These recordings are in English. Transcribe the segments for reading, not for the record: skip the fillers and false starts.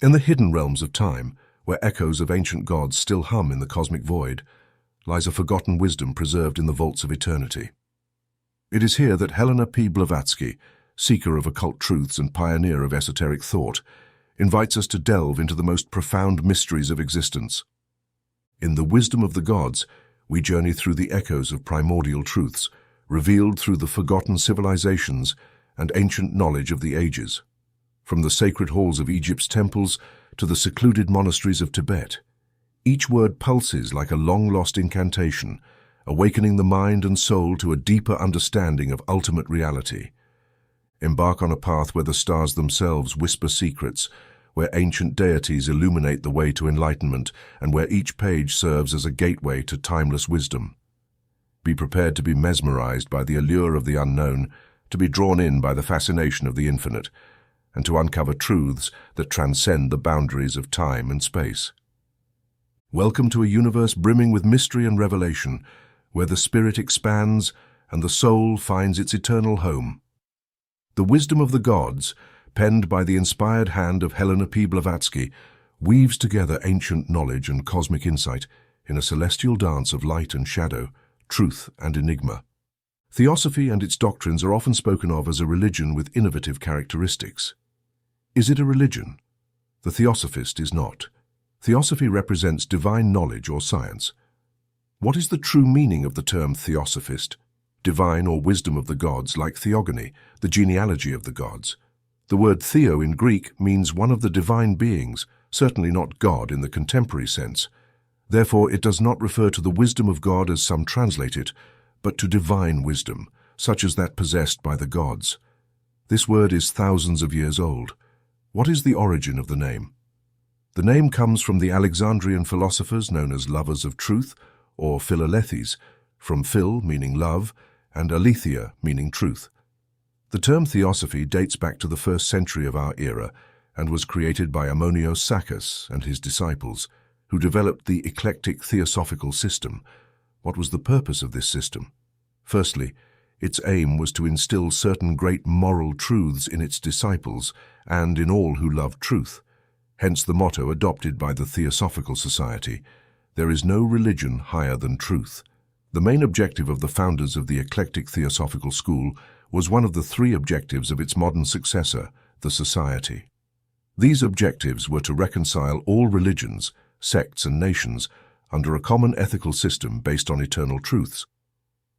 In the hidden realms of time, where echoes of ancient gods still hum in the cosmic void, lies a forgotten wisdom preserved in the vaults of eternity. It is here that Helena Blavatsky, seeker of occult truths and pioneer of esoteric thought, invites us to delve into the most profound mysteries of existence. In the wisdom of the gods, we journey through the echoes of primordial truths, revealed through the forgotten civilizations and ancient knowledge of the ages. From the sacred halls of Egypt's temples to the secluded monasteries of Tibet, each word pulses like a long-lost incantation, awakening the mind and soul to a deeper understanding of ultimate reality. Embark on a path where the stars themselves whisper secrets, where ancient deities illuminate the way to enlightenment, and where each page serves as a gateway to timeless wisdom. Be prepared to be mesmerized by the allure of the unknown, to be drawn in by the fascination of the infinite, and to uncover truths that transcend the boundaries of time and space. Welcome to a universe brimming with mystery and revelation, where the spirit expands and the soul finds its eternal home. The wisdom of the gods, penned by the inspired hand of Helena Blavatsky, weaves together ancient knowledge and cosmic insight in a celestial dance of light and shadow, truth and enigma. Theosophy and its doctrines are often spoken of as a religion with innovative characteristics. Is it a religion? The theosophist is not. Theosophy represents divine knowledge or science. What is the true meaning of the term theosophist? Divine or wisdom of the gods, like theogony, the genealogy of the gods. The word theo in Greek means one of the divine beings, certainly not God in the contemporary sense. Therefore, it does not refer to the wisdom of God as some translate it, but to divine wisdom, such as that possessed by the gods. This word is thousands of years old. What is the origin of the name? The name comes from the Alexandrian philosophers known as lovers of truth, or philalethes, from phil, meaning love, and aletheia, meaning truth. The term theosophy dates back to the 1st century of our era and was created by Ammonios Saccas and his disciples, who developed the eclectic theosophical system. What was the purpose of this system? Firstly, its aim was to instill certain great moral truths in its disciples and in all who loved truth. Hence the motto adopted by the Theosophical Society, "There is no religion higher than truth." The main objective of the founders of the eclectic theosophical school was one of the 3 objectives of its modern successor, the Society. These objectives were to reconcile all religions, sects and nations under a common ethical system based on eternal truths.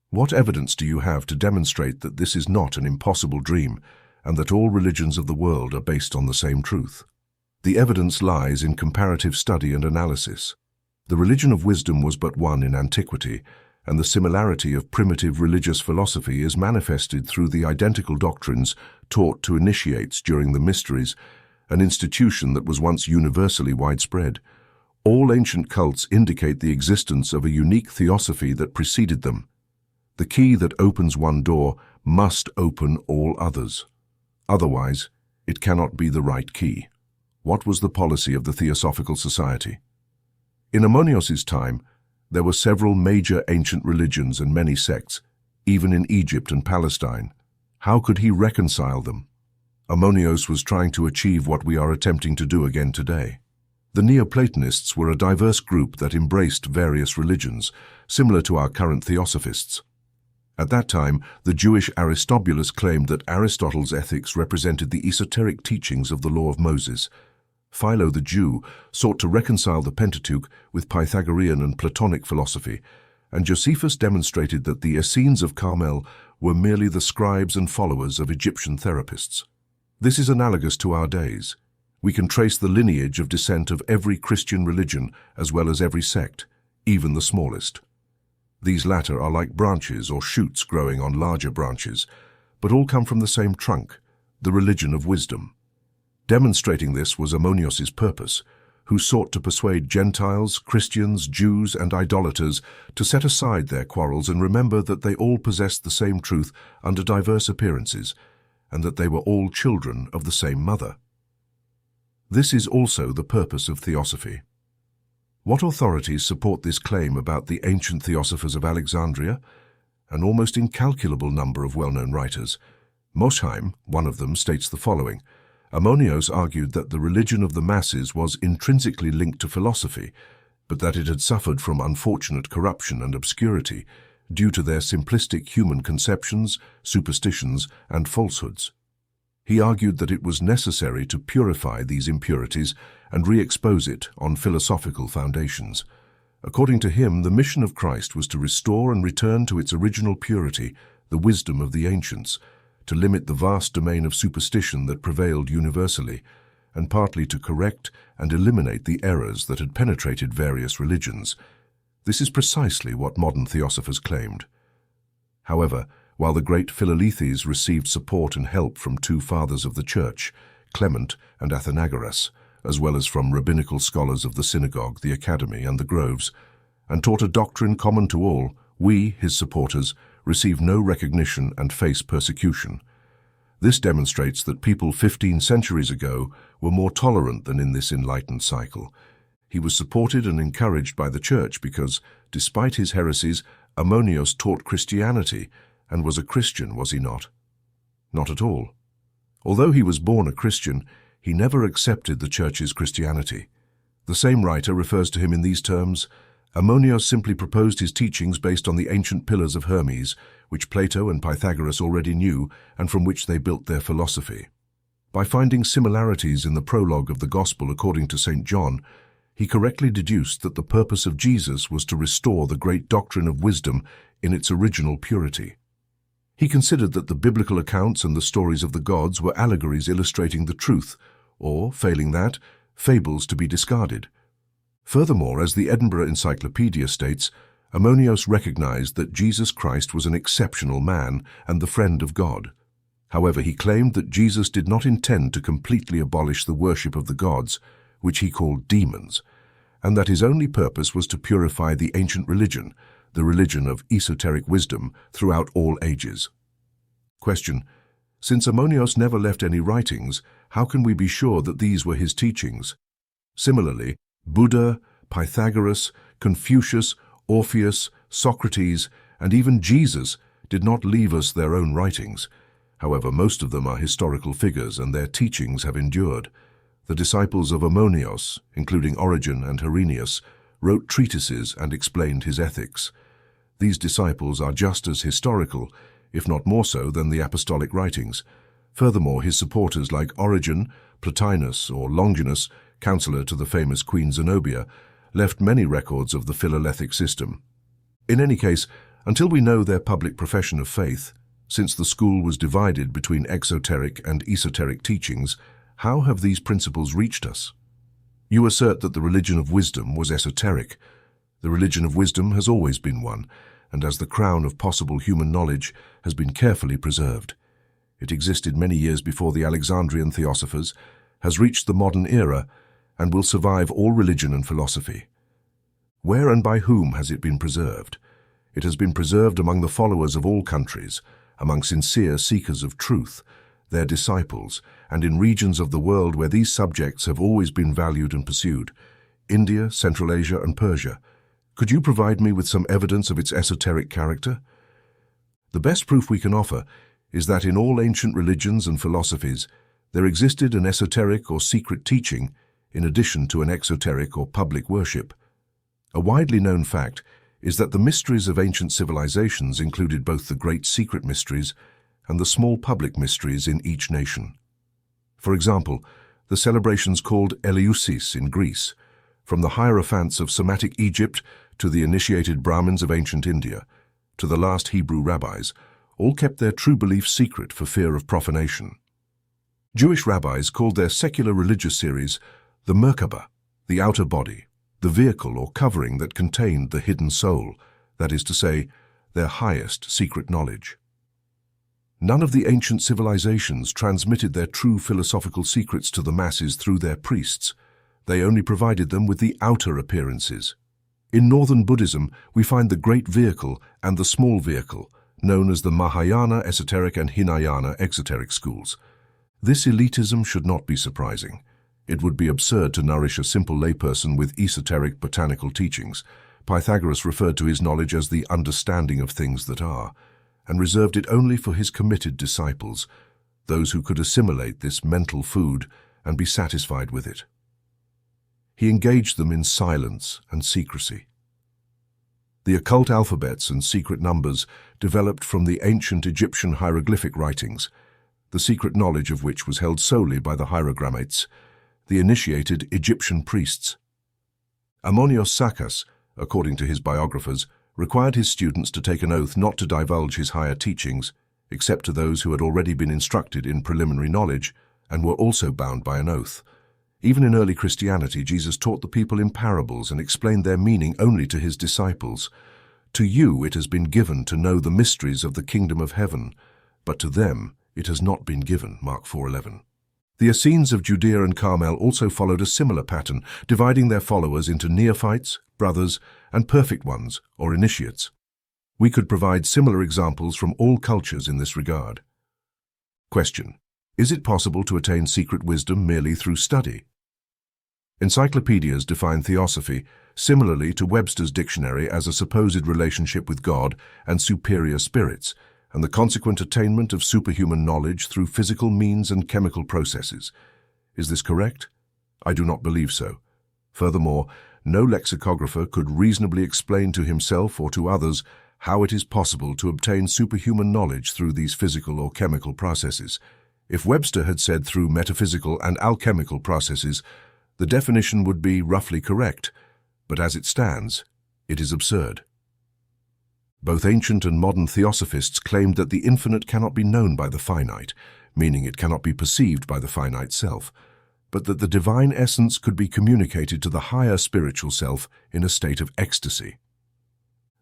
What evidence do you have to demonstrate that this is not an impossible dream and that all religions of the world are based on the same truth? The evidence lies in comparative study and analysis. The religion of wisdom was but one in antiquity, and the similarity of primitive religious philosophy is manifested through the identical doctrines taught to initiates during the mysteries, an institution that was once universally widespread. All ancient cults indicate the existence of a unique theosophy that preceded them. The key that opens one door must open all others. Otherwise, it cannot be the right key. What was the policy of the Theosophical Society? In Ammonios's time, there were several major ancient religions and many sects, even in Egypt and Palestine. How could he reconcile them? Ammonios was trying to achieve what we are attempting to do again today. The Neoplatonists were a diverse group that embraced various religions, similar to our current theosophists. At that time, the Jewish Aristobulus claimed that Aristotle's ethics represented the esoteric teachings of the law of Moses. Philo the Jew sought to reconcile the Pentateuch with Pythagorean and Platonic philosophy, and Josephus demonstrated that the Essenes of Carmel were merely the scribes and followers of Egyptian therapists. This is analogous to our days. We can trace the lineage of descent of every Christian religion as well as every sect, even the smallest. These latter are like branches or shoots growing on larger branches, but all come from the same trunk, the religion of wisdom. Demonstrating this was Ammonios's purpose, who sought to persuade Gentiles, Christians, Jews, and idolaters to set aside their quarrels and remember that they all possessed the same truth under diverse appearances, and that they were all children of the same mother. This is also the purpose of theosophy. What authorities support this claim about the ancient theosophers of Alexandria? An almost incalculable number of well-known writers. Mosheim, one of them, states the following: Ammonios argued that the religion of the masses was intrinsically linked to philosophy, but that it had suffered from unfortunate corruption and obscurity due to their simplistic human conceptions, superstitions, and falsehoods. He argued that it was necessary to purify these impurities and re-expose it on philosophical foundations. According to him, the mission of Christ was to restore and return to its original purity, the wisdom of the ancients, to limit the vast domain of superstition that prevailed universally, and partly to correct and eliminate the errors that had penetrated various religions. This is precisely what modern theosophers claimed. However, while the great Philalethes received support and help from two fathers of the Church, Clement and Athenagoras, as well as from rabbinical scholars of the synagogue, the academy, and the groves, and taught a doctrine common to all, we, his supporters, receive no recognition and face persecution. This demonstrates that people 15 centuries ago were more tolerant than in this enlightened cycle. He was supported and encouraged by the Church because, despite his heresies, Ammonios taught Christianity and was a Christian, was he not? Not at all. Although he was born a Christian, he never accepted the Church's Christianity. The same writer refers to him in these terms: Ammonios simply proposed his teachings based on the ancient pillars of Hermes, which Plato and Pythagoras already knew and from which they built their philosophy. By finding similarities in the prologue of the Gospel according to St. John, he correctly deduced that the purpose of Jesus was to restore the great doctrine of wisdom in its original purity. He considered that the biblical accounts and the stories of the gods were allegories illustrating the truth, or, failing that, fables to be discarded. Furthermore, as the Edinburgh Encyclopedia states, Ammonios recognized that Jesus Christ was an exceptional man and the friend of God. However, he claimed that Jesus did not intend to completely abolish the worship of the gods, which he called demons, and that his only purpose was to purify the ancient religion, the religion of esoteric wisdom, throughout all ages. Question: since Ammonios never left any writings, how can we be sure that these were his teachings? Similarly, Buddha, Pythagoras, Confucius, Orpheus, Socrates, and even Jesus did not leave us their own writings. However, most of them are historical figures and their teachings have endured. The disciples of Ammonios, including Origen and Irenaeus, wrote treatises and explained his ethics. These disciples are just as historical, if not more so, than the apostolic writings. Furthermore, his supporters like Origen, Plotinus, or Longinus, counselor to the famous Queen Zenobia, left many records of the Philalethic system. In any case, until we know their public profession of faith, since the school was divided between exoteric and esoteric teachings, how have these principles reached us? You assert that the religion of wisdom was esoteric. The religion of wisdom has always been one, and as the crown of possible human knowledge has been carefully preserved. It existed many years before the Alexandrian theosophers, has reached the modern era, and will survive all religion and philosophy. Where and by whom has it been preserved? It has been preserved among the followers of all countries, among sincere seekers of truth, their disciples, and in regions of the world where these subjects have always been valued and pursued: India, Central Asia, and Persia. Could you provide me with some evidence of its esoteric character? The best proof we can offer is that in all ancient religions and philosophies, there existed an esoteric or secret teaching in addition to an exoteric or public worship. A widely known fact is that the mysteries of ancient civilizations included both the great secret mysteries and the small public mysteries in each nation. For example, the celebrations called Eleusis in Greece, from the hierophants of Semitic Egypt to the initiated Brahmins of ancient India, to the last Hebrew rabbis, all kept their true beliefs secret for fear of profanation. Jewish rabbis called their secular religious series the Merkabah, the outer body, the vehicle or covering that contained the hidden soul, that is to say, their highest secret knowledge. None of the ancient civilizations transmitted their true philosophical secrets to the masses through their priests. They only provided them with the outer appearances. In northern Buddhism, we find the great vehicle and the small vehicle, known as the Mahayana esoteric and Hinayana exoteric schools. This elitism should not be surprising. It would be absurd to nourish a simple layperson with esoteric botanical teachings. Pythagoras referred to his knowledge as the understanding of things that are, and reserved it only for his committed disciples. those who could assimilate this mental food and be satisfied with it. He engaged them in silence and secrecy. The occult alphabets and secret numbers developed from the ancient Egyptian hieroglyphic writings, the secret knowledge of which was held solely by the hierogrammates, the initiated Egyptian priests. Ammonios Sakas, according to his biographers, required his students to take an oath not to divulge his higher teachings, except to those who had already been instructed in preliminary knowledge and were also bound by an oath. Even in early Christianity, Jesus taught the people in parables and explained their meaning only to his disciples. To you it has been given to know the mysteries of the kingdom of heaven, but to them it has not been given. Mark 4:11. The Essenes of Judea and Carmel also followed a similar pattern, dividing their followers into neophytes, brothers, and perfect ones, or initiates. We could provide similar examples from all cultures in this regard. Question: is it possible to attain secret wisdom merely through study? Encyclopedias define theosophy similarly to Webster's dictionary as a supposed relationship with God and superior spirits, and the consequent attainment of superhuman knowledge through physical means and chemical processes. Is this correct? I do not believe so. Furthermore, no lexicographer could reasonably explain to himself or to others how it is possible to obtain superhuman knowledge through these physical or chemical processes. If Webster had said through metaphysical and alchemical processes, the definition would be roughly correct, but as it stands, it is absurd. Both ancient and modern theosophists claimed that the infinite cannot be known by the finite, meaning it cannot be perceived by the finite self, but that the divine essence could be communicated to the higher spiritual self in a state of ecstasy.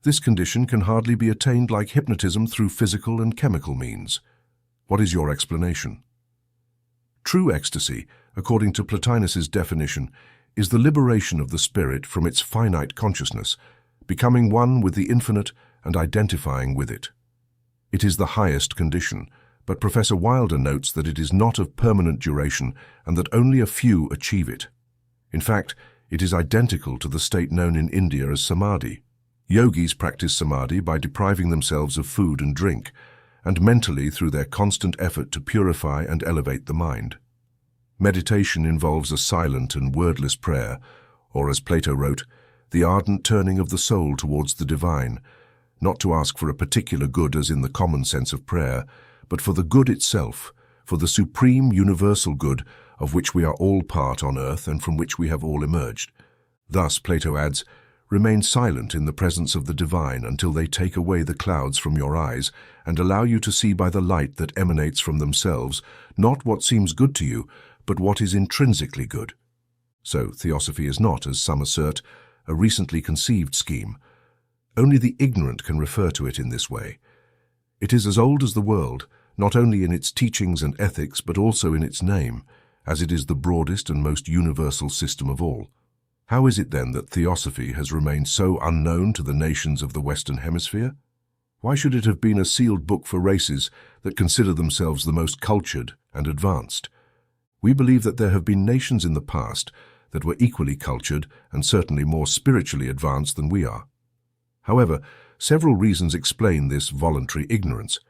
This condition can hardly be attained like hypnotism through physical and chemical means. What is your explanation? True ecstasy, according to Plotinus's definition, is the liberation of the spirit from its finite consciousness, becoming one with the infinite and identifying with it. It is the highest condition, but Professor Wilder notes that it is not of permanent duration and that only a few achieve it. In fact, it is identical to the state known in India as samadhi. Yogis practice samadhi by depriving themselves of food and drink, and mentally through their constant effort to purify and elevate the mind. Meditation involves a silent and wordless prayer, or as Plato wrote, the ardent turning of the soul towards the divine, not to ask for a particular good as in the common sense of prayer, but for the good itself, for the supreme universal good of which we are all part on earth and from which we have all emerged. Thus, Plato adds, remain silent in the presence of the divine until they take away the clouds from your eyes and allow you to see by the light that emanates from themselves, not what seems good to you, but what is intrinsically good. So, theosophy is not, as some assert, a recently conceived scheme. Only the ignorant can refer to it in this way. It is as old as the world, not only in its teachings and ethics, but also in its name, as it is the broadest and most universal system of all. How is it then that theosophy has remained so unknown to the nations of the Western Hemisphere? Why should it have been a sealed book for races that consider themselves the most cultured and advanced? We believe that there have been nations in the past that were equally cultured and certainly more spiritually advanced than we are. However, several reasons explain this voluntary ignorance.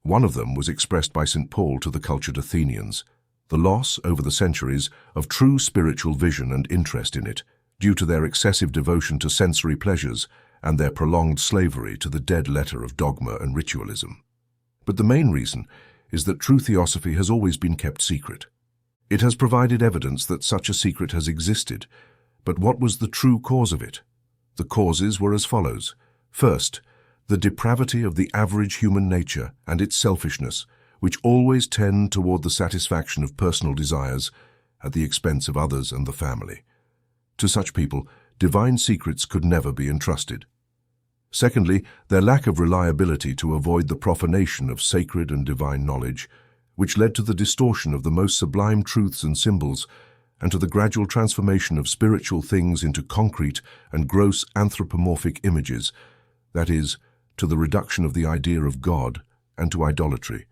One of them was expressed by St. Paul to the cultured Athenians, the loss, over the centuries, of true spiritual vision and interest in it, due to their excessive devotion to sensory pleasures and their prolonged slavery to the dead letter of dogma and ritualism. But the main reason is that true theosophy has always been kept secret. It has provided evidence that such a secret has existed, but what was the true cause of it? The causes were as follows. First, the depravity of the average human nature and its selfishness, which always tend toward the satisfaction of personal desires at the expense of others and the family. To such people, divine secrets could never be entrusted. Secondly, their lack of reliability to avoid the profanation of sacred and divine knowledge, which led to the distortion of the most sublime truths and symbols, and to the gradual transformation of spiritual things into concrete and gross anthropomorphic images, that is, to the reduction of the idea of God and to idolatry.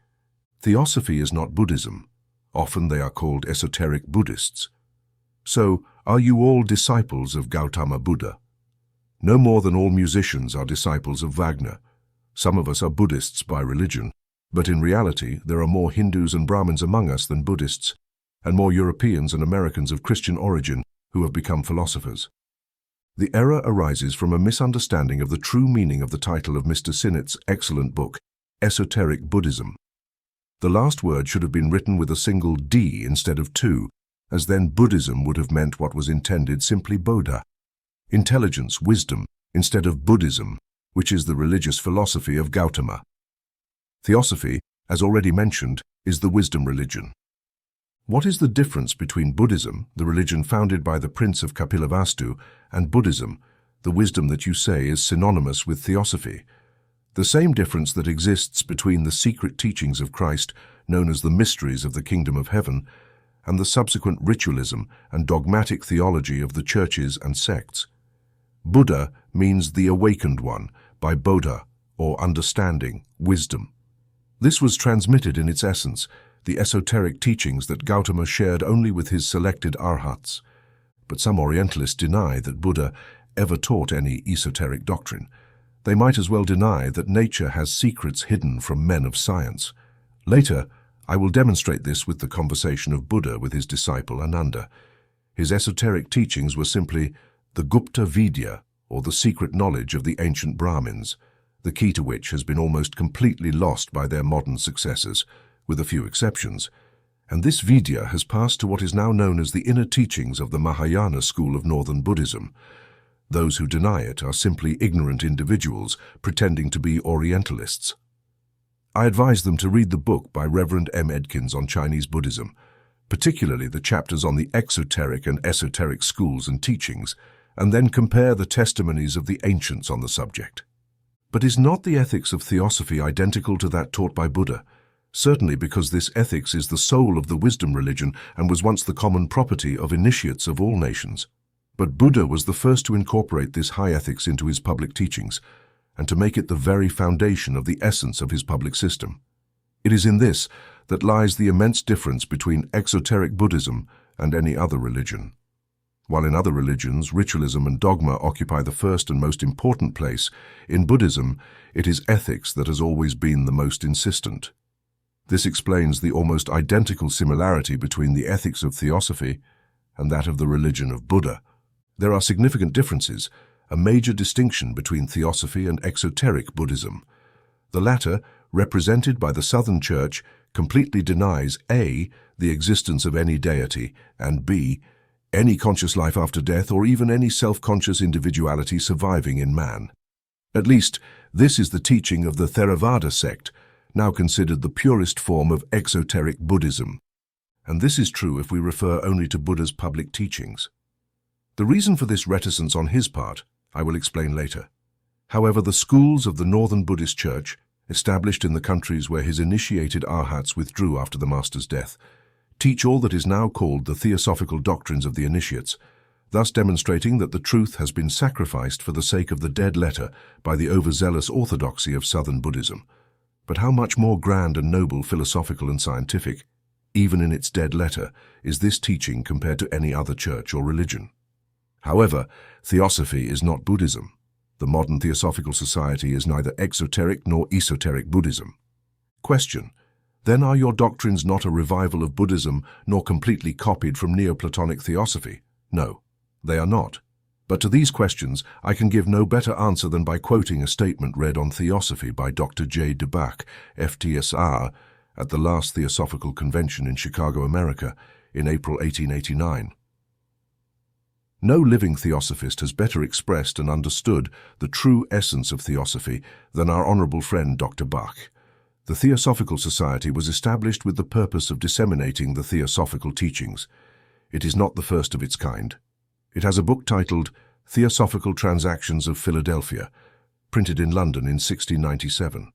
Theosophy is not Buddhism. Often they are called esoteric Buddhists. So, are you all disciples of Gautama Buddha? No more than all musicians are disciples of Wagner. Some of us are Buddhists by religion. But in reality, there are more Hindus and Brahmins among us than Buddhists, and more Europeans and Americans of Christian origin who have become philosophers. The error arises from a misunderstanding of the true meaning of the title of Mr. Sinnett's excellent book, Esoteric Buddhism. The last word should have been written with a single D instead of two, as then Buddhism would have meant what was intended, simply Bodha, intelligence, wisdom, instead of Buddhism, which is the religious philosophy of Gautama. Theosophy, as already mentioned, is the wisdom religion. What is the difference between Buddhism, the religion founded by the Prince of Kapilavastu, and Buddhism, the wisdom that you say is synonymous with Theosophy? The same difference that exists between the secret teachings of Christ, known as the mysteries of the kingdom of heaven, and the subsequent ritualism and dogmatic theology of the churches and sects. Buddha means the awakened one, by Bodha, or understanding, wisdom. This was transmitted in its essence, the esoteric teachings that Gautama shared only with his selected arhats. But some Orientalists deny that Buddha ever taught any esoteric doctrine. They might as well deny that nature has secrets hidden from men of science. Later, I will demonstrate this with the conversation of Buddha with his disciple Ananda. His esoteric teachings were simply the Gupta Vidya, or the secret knowledge of the ancient Brahmins, the key to which has been almost completely lost by their modern successors, with a few exceptions, and this Vidya has passed to what is now known as the inner teachings of the Mahayana school of northern Buddhism. Those who deny it are simply ignorant individuals pretending to be Orientalists. I advise them to read the book by Reverend M. Edkins on Chinese Buddhism, particularly the chapters on the exoteric and esoteric schools and teachings, and then compare the testimonies of the ancients on the subject. But is not the ethics of Theosophy identical to that taught by Buddha? Certainly, because this ethics is the soul of the wisdom religion and was once the common property of initiates of all nations. But Buddha was the first to incorporate this high ethics into his public teachings, and to make it the very foundation of the essence of his public system. It is in this that lies the immense difference between exoteric Buddhism and any other religion. While in other religions, ritualism and dogma occupy the first and most important place, in Buddhism, it is ethics that has always been the most insistent. This explains the almost identical similarity between the ethics of Theosophy and that of the religion of Buddha. There are significant differences, a major distinction between Theosophy and exoteric Buddhism. The latter, represented by the Southern Church, completely denies A, the existence of any deity, and B, any conscious life after death or even any self-conscious individuality surviving in man. At least, this is the teaching of the Theravada sect, now considered the purest form of exoteric Buddhism. And this is true if we refer only to Buddha's public teachings. The reason for this reticence on his part, I will explain later. However, the schools of the Northern Buddhist Church, established in the countries where his initiated arhats withdrew after the master's death, teach all that is now called the theosophical doctrines of the initiates, thus demonstrating that the truth has been sacrificed for the sake of the dead letter by the overzealous orthodoxy of Southern Buddhism. But how much more grand and noble, philosophical and scientific, even in its dead letter, is this teaching compared to any other church or religion? However, Theosophy is not Buddhism. The modern Theosophical Society is neither exoteric nor esoteric Buddhism. Question: then are your doctrines not a revival of Buddhism nor completely copied from Neoplatonic Theosophy? No, they are not. But to these questions, I can give no better answer than by quoting a statement read on Theosophy by Dr. J. DeBach, FTSR, at the last Theosophical Convention in Chicago, America, in April 1889. No living theosophist has better expressed and understood the true essence of Theosophy than our honorable friend Dr. Bach. The Theosophical Society was established with the purpose of disseminating the theosophical teachings. It is not the first of its kind. It has a book titled Theosophical Transactions of Philadelphia, printed in London in 1697.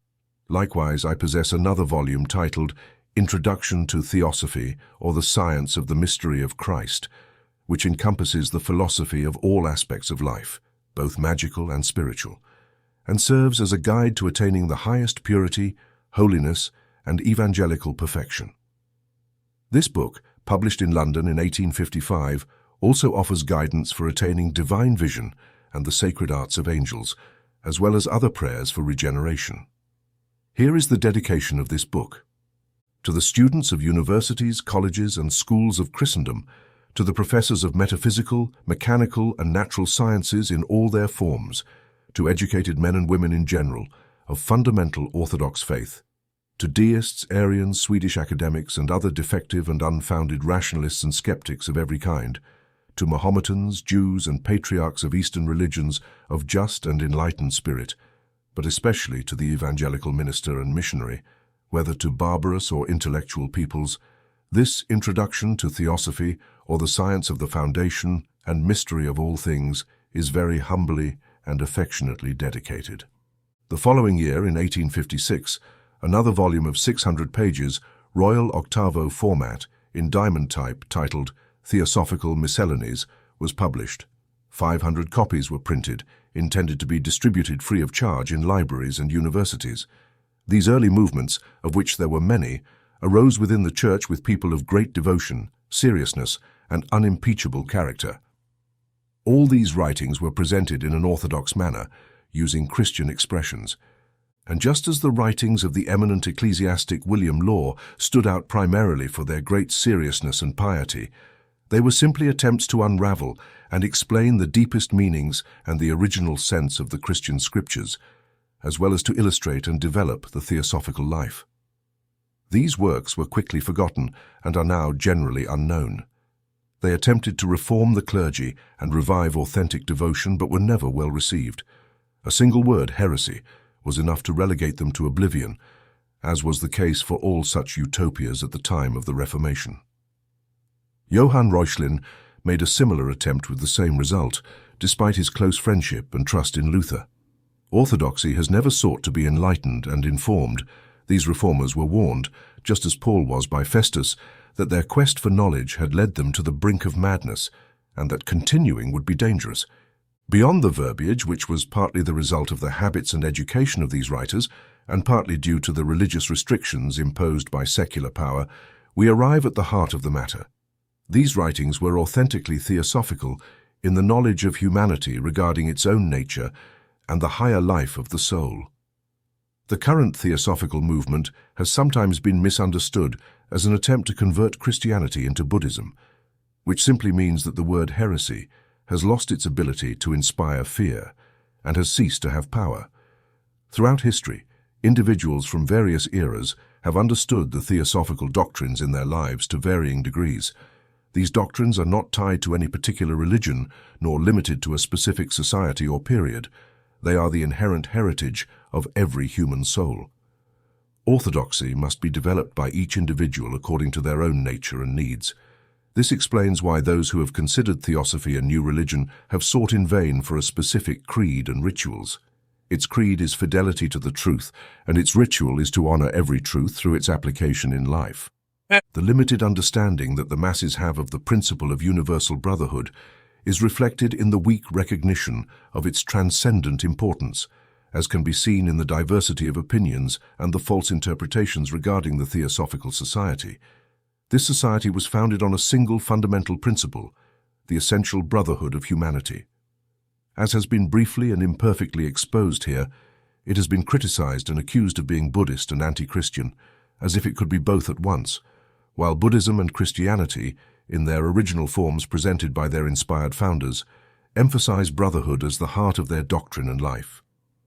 Likewise, I possess another volume titled Introduction to Theosophy, or the Science of the Mystery of Christ, which encompasses the philosophy of all aspects of life, both magical and spiritual, and serves as a guide to attaining the highest purity, holiness, and evangelical perfection. This book, published in London in 1855, also offers guidance for attaining divine vision and the sacred arts of angels, as well as other prayers for regeneration. Here is the dedication of this book. To the students of universities, colleges, and schools of Christendom, to the professors of metaphysical, mechanical, and natural sciences in all their forms, to educated men and women in general, of fundamental Orthodox faith, to deists, Arians, Swedish academics, and other defective and unfounded rationalists and skeptics of every kind, to Mahometans, Jews, and patriarchs of Eastern religions of just and enlightened spirit, but especially to the evangelical minister and missionary, whether to barbarous or intellectual peoples, this introduction to theosophy, or the science of the foundation and mystery of all things, is very humbly and affectionately dedicated. The following year, in 1856, another volume of 600 pages, Royal Octavo format, in diamond type, titled Theosophical Miscellanies, was published. 500 copies were printed, intended to be distributed free of charge in libraries and universities. These early movements, of which there were many, arose within the Church with people of great devotion, seriousness, and unimpeachable character. All these writings were presented in an orthodox manner, using Christian expressions. And just as the writings of the eminent ecclesiastic William Law stood out primarily for their great seriousness and piety, they were simply attempts to unravel and explain the deepest meanings and the original sense of the Christian scriptures, as well as to illustrate and develop the theosophical life. These works were quickly forgotten and are now generally unknown. They attempted to reform the clergy and revive authentic devotion, but were never well received. A single word, heresy, was enough to relegate them to oblivion, as was the case for all such utopias at the time of the Reformation. Johann Reuchlin made a similar attempt with the same result, despite his close friendship and trust in Luther. Orthodoxy has never sought to be enlightened and informed. These reformers were warned, just as Paul was by Festus, that their quest for knowledge had led them to the brink of madness, and that continuing would be dangerous. Beyond the verbiage, which was partly the result of the habits and education of these writers, and partly due to the religious restrictions imposed by secular power, we arrive at the heart of the matter. These writings were authentically theosophical in the knowledge of humanity regarding its own nature and the higher life of the soul. The current theosophical movement has sometimes been misunderstood as an attempt to convert Christianity into Buddhism, which simply means that the word heresy has lost its ability to inspire fear and has ceased to have power. Throughout history, individuals from various eras have understood the theosophical doctrines in their lives to varying degrees. These doctrines are not tied to any particular religion nor limited to a specific society or period. They are the inherent heritage of every human soul. Orthodoxy must be developed by each individual according to their own nature and needs. This explains why those who have considered theosophy a new religion have sought in vain for a specific creed and rituals. Its creed is fidelity to the truth, and its ritual is to honor every truth through its application in life. The limited understanding that the masses have of the principle of universal brotherhood is reflected in the weak recognition of its transcendent importance, as can be seen in the diversity of opinions and the false interpretations regarding the Theosophical Society. This society was founded on a single fundamental principle, the essential brotherhood of humanity. As has been briefly and imperfectly exposed here, it has been criticized and accused of being Buddhist and anti-Christian, as if it could be both at once, while Buddhism and Christianity, in their original forms presented by their inspired founders, emphasize brotherhood as the heart of their doctrine and life.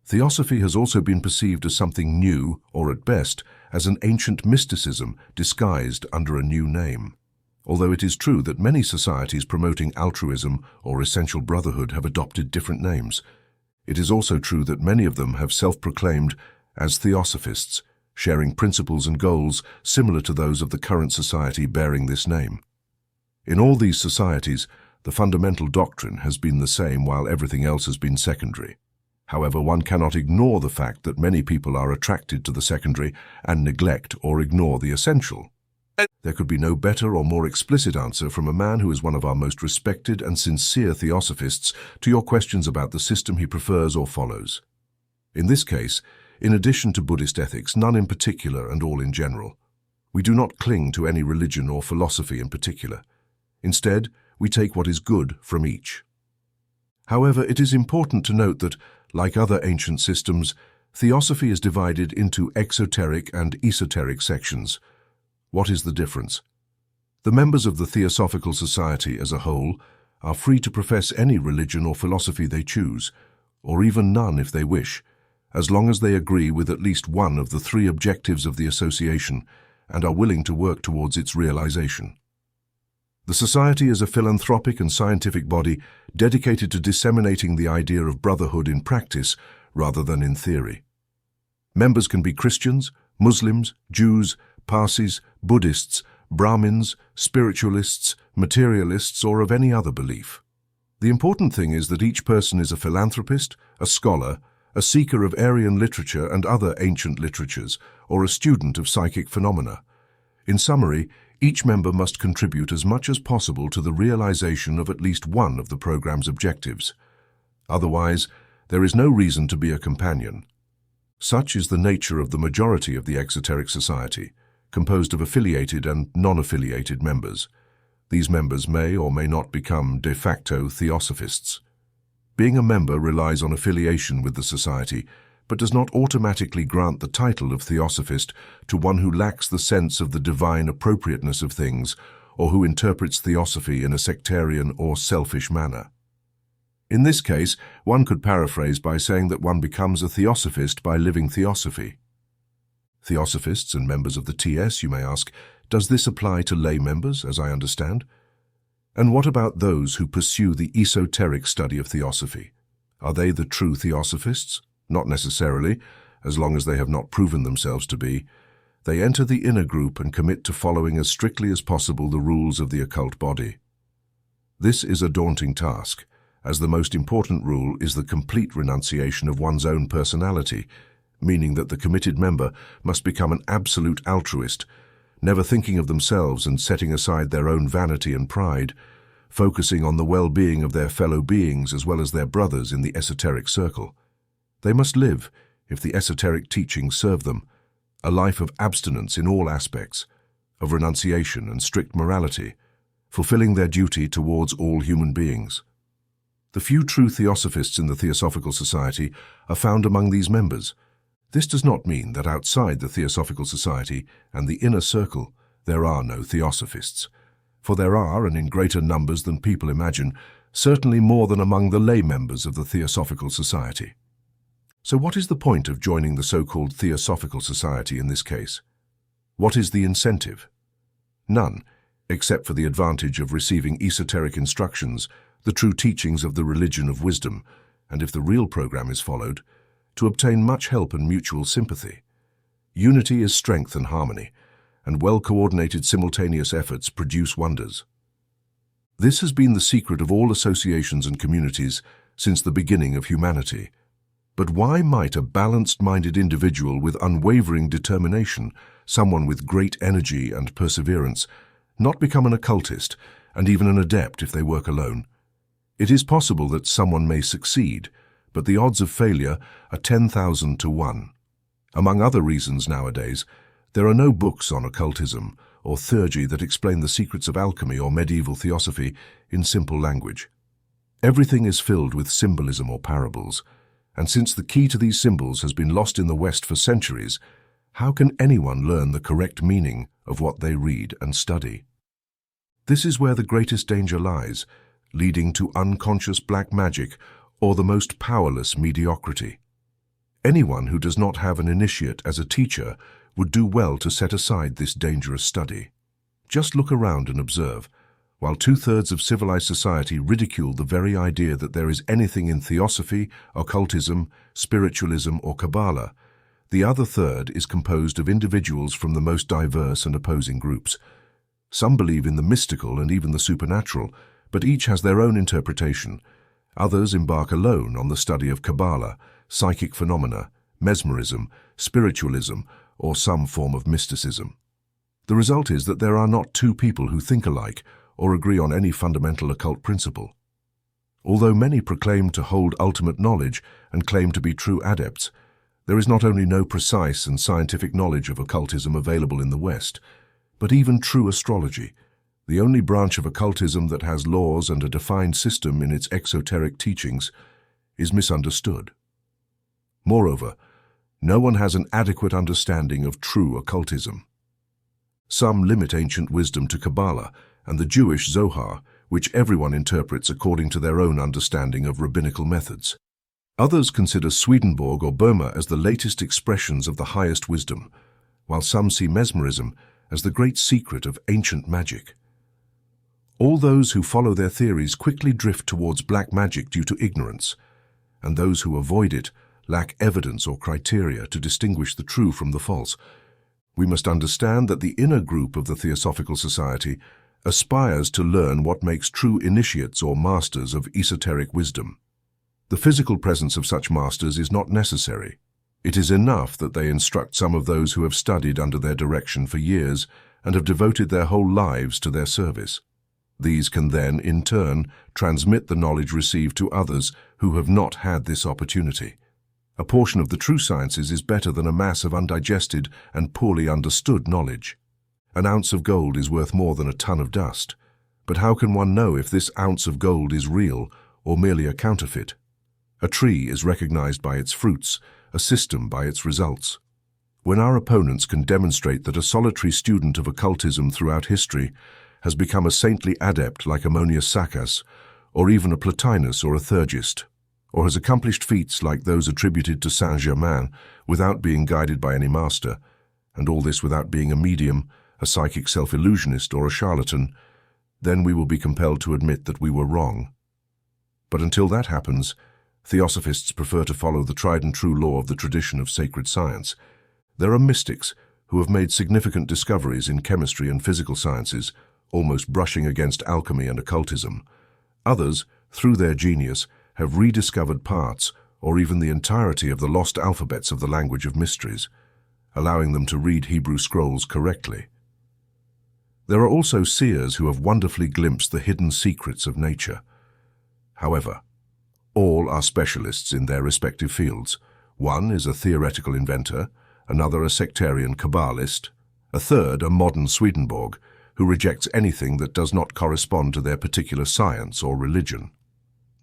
Theosophy has also been perceived as something new, or at best, as an ancient mysticism disguised under a new name. Although it is true that many societies promoting altruism or essential brotherhood have adopted different names, it is also true that many of them have self-proclaimed as theosophists, sharing principles and goals similar to those of the current society bearing this name. In all these societies, the fundamental doctrine has been the same while everything else has been secondary. However, one cannot ignore the fact that many people are attracted to the secondary and neglect or ignore the essential. There could be no better or more explicit answer from a man who is one of our most respected and sincere theosophists to your questions about the system he prefers or follows. In this case, in addition to Buddhist ethics, none in particular and all in general. We do not cling to any religion or philosophy in particular. Instead, we take what is good from each. However, it is important to note that, like other ancient systems, Theosophy is divided into exoteric and esoteric sections. What is the difference? The members of the Theosophical Society as a whole are free to profess any religion or philosophy they choose, or even none if they wish, as long as they agree with at least one of the three objectives of the association and are willing to work towards its realization. The Society is a philanthropic and scientific body dedicated to disseminating the idea of brotherhood in practice rather than in theory. Members can be Christians, Muslims, Jews, Parsis, Buddhists, Brahmins, spiritualists, materialists, or of any other belief. The important thing is that each person is a philanthropist, a scholar, a seeker of Aryan literature and other ancient literatures, or a student of psychic phenomena. In summary, each member must contribute as much as possible to the realization of at least one of the program's objectives. Otherwise, there is no reason to be a companion. Such is the nature of the majority of the Exoteric Society, composed of affiliated and non-affiliated members. These members may or may not become de facto theosophists. Being a member relies on affiliation with the society, but does not automatically grant the title of theosophist to one who lacks the sense of the divine appropriateness of things or who interprets theosophy in a sectarian or selfish manner. In this case, one could paraphrase by saying that one becomes a theosophist by living theosophy. Theosophists and members of the TS, you may ask, does this apply to lay members, as I understand? And what about those who pursue the esoteric study of theosophy? Are they the true theosophists? Not necessarily, as long as they have not proven themselves to be. They enter the inner group and commit to following as strictly as possible the rules of the occult body. This is a daunting task, as the most important rule is the complete renunciation of one's own personality, meaning that the committed member must become an absolute altruist, never thinking of themselves and setting aside their own vanity and pride, focusing on the well-being of their fellow beings as well as their brothers in the esoteric circle. They must live, if the esoteric teachings serve them, a life of abstinence in all aspects, of renunciation and strict morality, fulfilling their duty towards all human beings. The few true theosophists in the Theosophical Society are found among these members. This does not mean that outside the Theosophical Society and the inner circle there are no theosophists, for there are, and in greater numbers than people imagine, certainly more than among the lay members of the Theosophical Society. So what is the point of joining the so-called Theosophical Society in this case? What is the incentive? None, except for the advantage of receiving esoteric instructions, the true teachings of the religion of wisdom, and if the real program is followed, to obtain much help and mutual sympathy. Unity is strength and harmony, and well-coordinated simultaneous efforts produce wonders. This has been the secret of all associations and communities since the beginning of humanity. But why might a balanced-minded individual with unwavering determination, someone with great energy and perseverance, not become an occultist and even an adept if they work alone? It is possible that someone may succeed, but the odds of failure are 10,000 to 1. Among other reasons nowadays, there are no books on occultism or theurgy that explain the secrets of alchemy or medieval theosophy in simple language. Everything is filled with symbolism or parables, and since the key to these symbols has been lost in the West for centuries, how can anyone learn the correct meaning of what they read and study? This is where the greatest danger lies, leading to unconscious black magic or the most powerless mediocrity. Anyone who does not have an initiate as a teacher would do well to set aside this dangerous study. Just look around and observe. While 2/3 of civilized society ridicule the very idea that there is anything in theosophy, occultism, spiritualism, or Kabbalah, the other third is composed of individuals from the most diverse and opposing groups. Some believe in the mystical and even the supernatural, but each has their own interpretation. Others embark alone on the study of Kabbalah, psychic phenomena, mesmerism, spiritualism, or some form of mysticism. The result is that there are not two people who think alike or agree on any fundamental occult principle. Although many proclaim to hold ultimate knowledge and claim to be true adepts, there is not only no precise and scientific knowledge of occultism available in the West, but even true astrology, the only branch of occultism that has laws and a defined system in its exoteric teachings, is misunderstood. Moreover, No one has an adequate understanding of true occultism. Some limit ancient wisdom to Kabbalah and the Jewish Zohar, which everyone interprets according to their own understanding of rabbinical methods. Others consider Swedenborg or Boehmer as the latest expressions of the highest wisdom, while some see mesmerism as the great secret of ancient magic. All those who follow their theories quickly drift towards black magic due to ignorance, and those who avoid it lack evidence or criteria to distinguish the true from the false. We must understand that the inner group of the Theosophical Society aspires to learn what makes true initiates or masters of esoteric wisdom. The physical presence of such masters is not necessary. It is enough that they instruct some of those who have studied under their direction for years and have devoted their whole lives to their service. These can then, in turn, transmit the knowledge received to others who have not had this opportunity. A portion of the true sciences is better than a mass of undigested and poorly understood knowledge. An ounce of gold is worth more than a ton of dust. But how can one know if this ounce of gold is real or merely a counterfeit? A tree is recognized by its fruits, a system by its results. When our opponents can demonstrate that a solitary student of occultism throughout history has become a saintly adept like Ammonius Saccas, or even a Plotinus or a Thurgist, or has accomplished feats like those attributed to Saint-Germain without being guided by any master, and all this without being a medium, a psychic self-illusionist, or a charlatan, then we will be compelled to admit that we were wrong. But until that happens, Theosophists prefer to follow the tried and true law of the tradition of sacred science. There are mystics who have made significant discoveries in chemistry and physical sciences, almost brushing against alchemy and occultism. Others, through their genius, have rediscovered parts or even the entirety of the lost alphabets of the language of mysteries, allowing them to read Hebrew scrolls correctly. There are also seers who have wonderfully glimpsed the hidden secrets of nature. However, all are specialists in their respective fields. One is a theoretical inventor, another a sectarian Kabbalist, a third a modern Swedenborg, who rejects anything that does not correspond to their particular science or religion.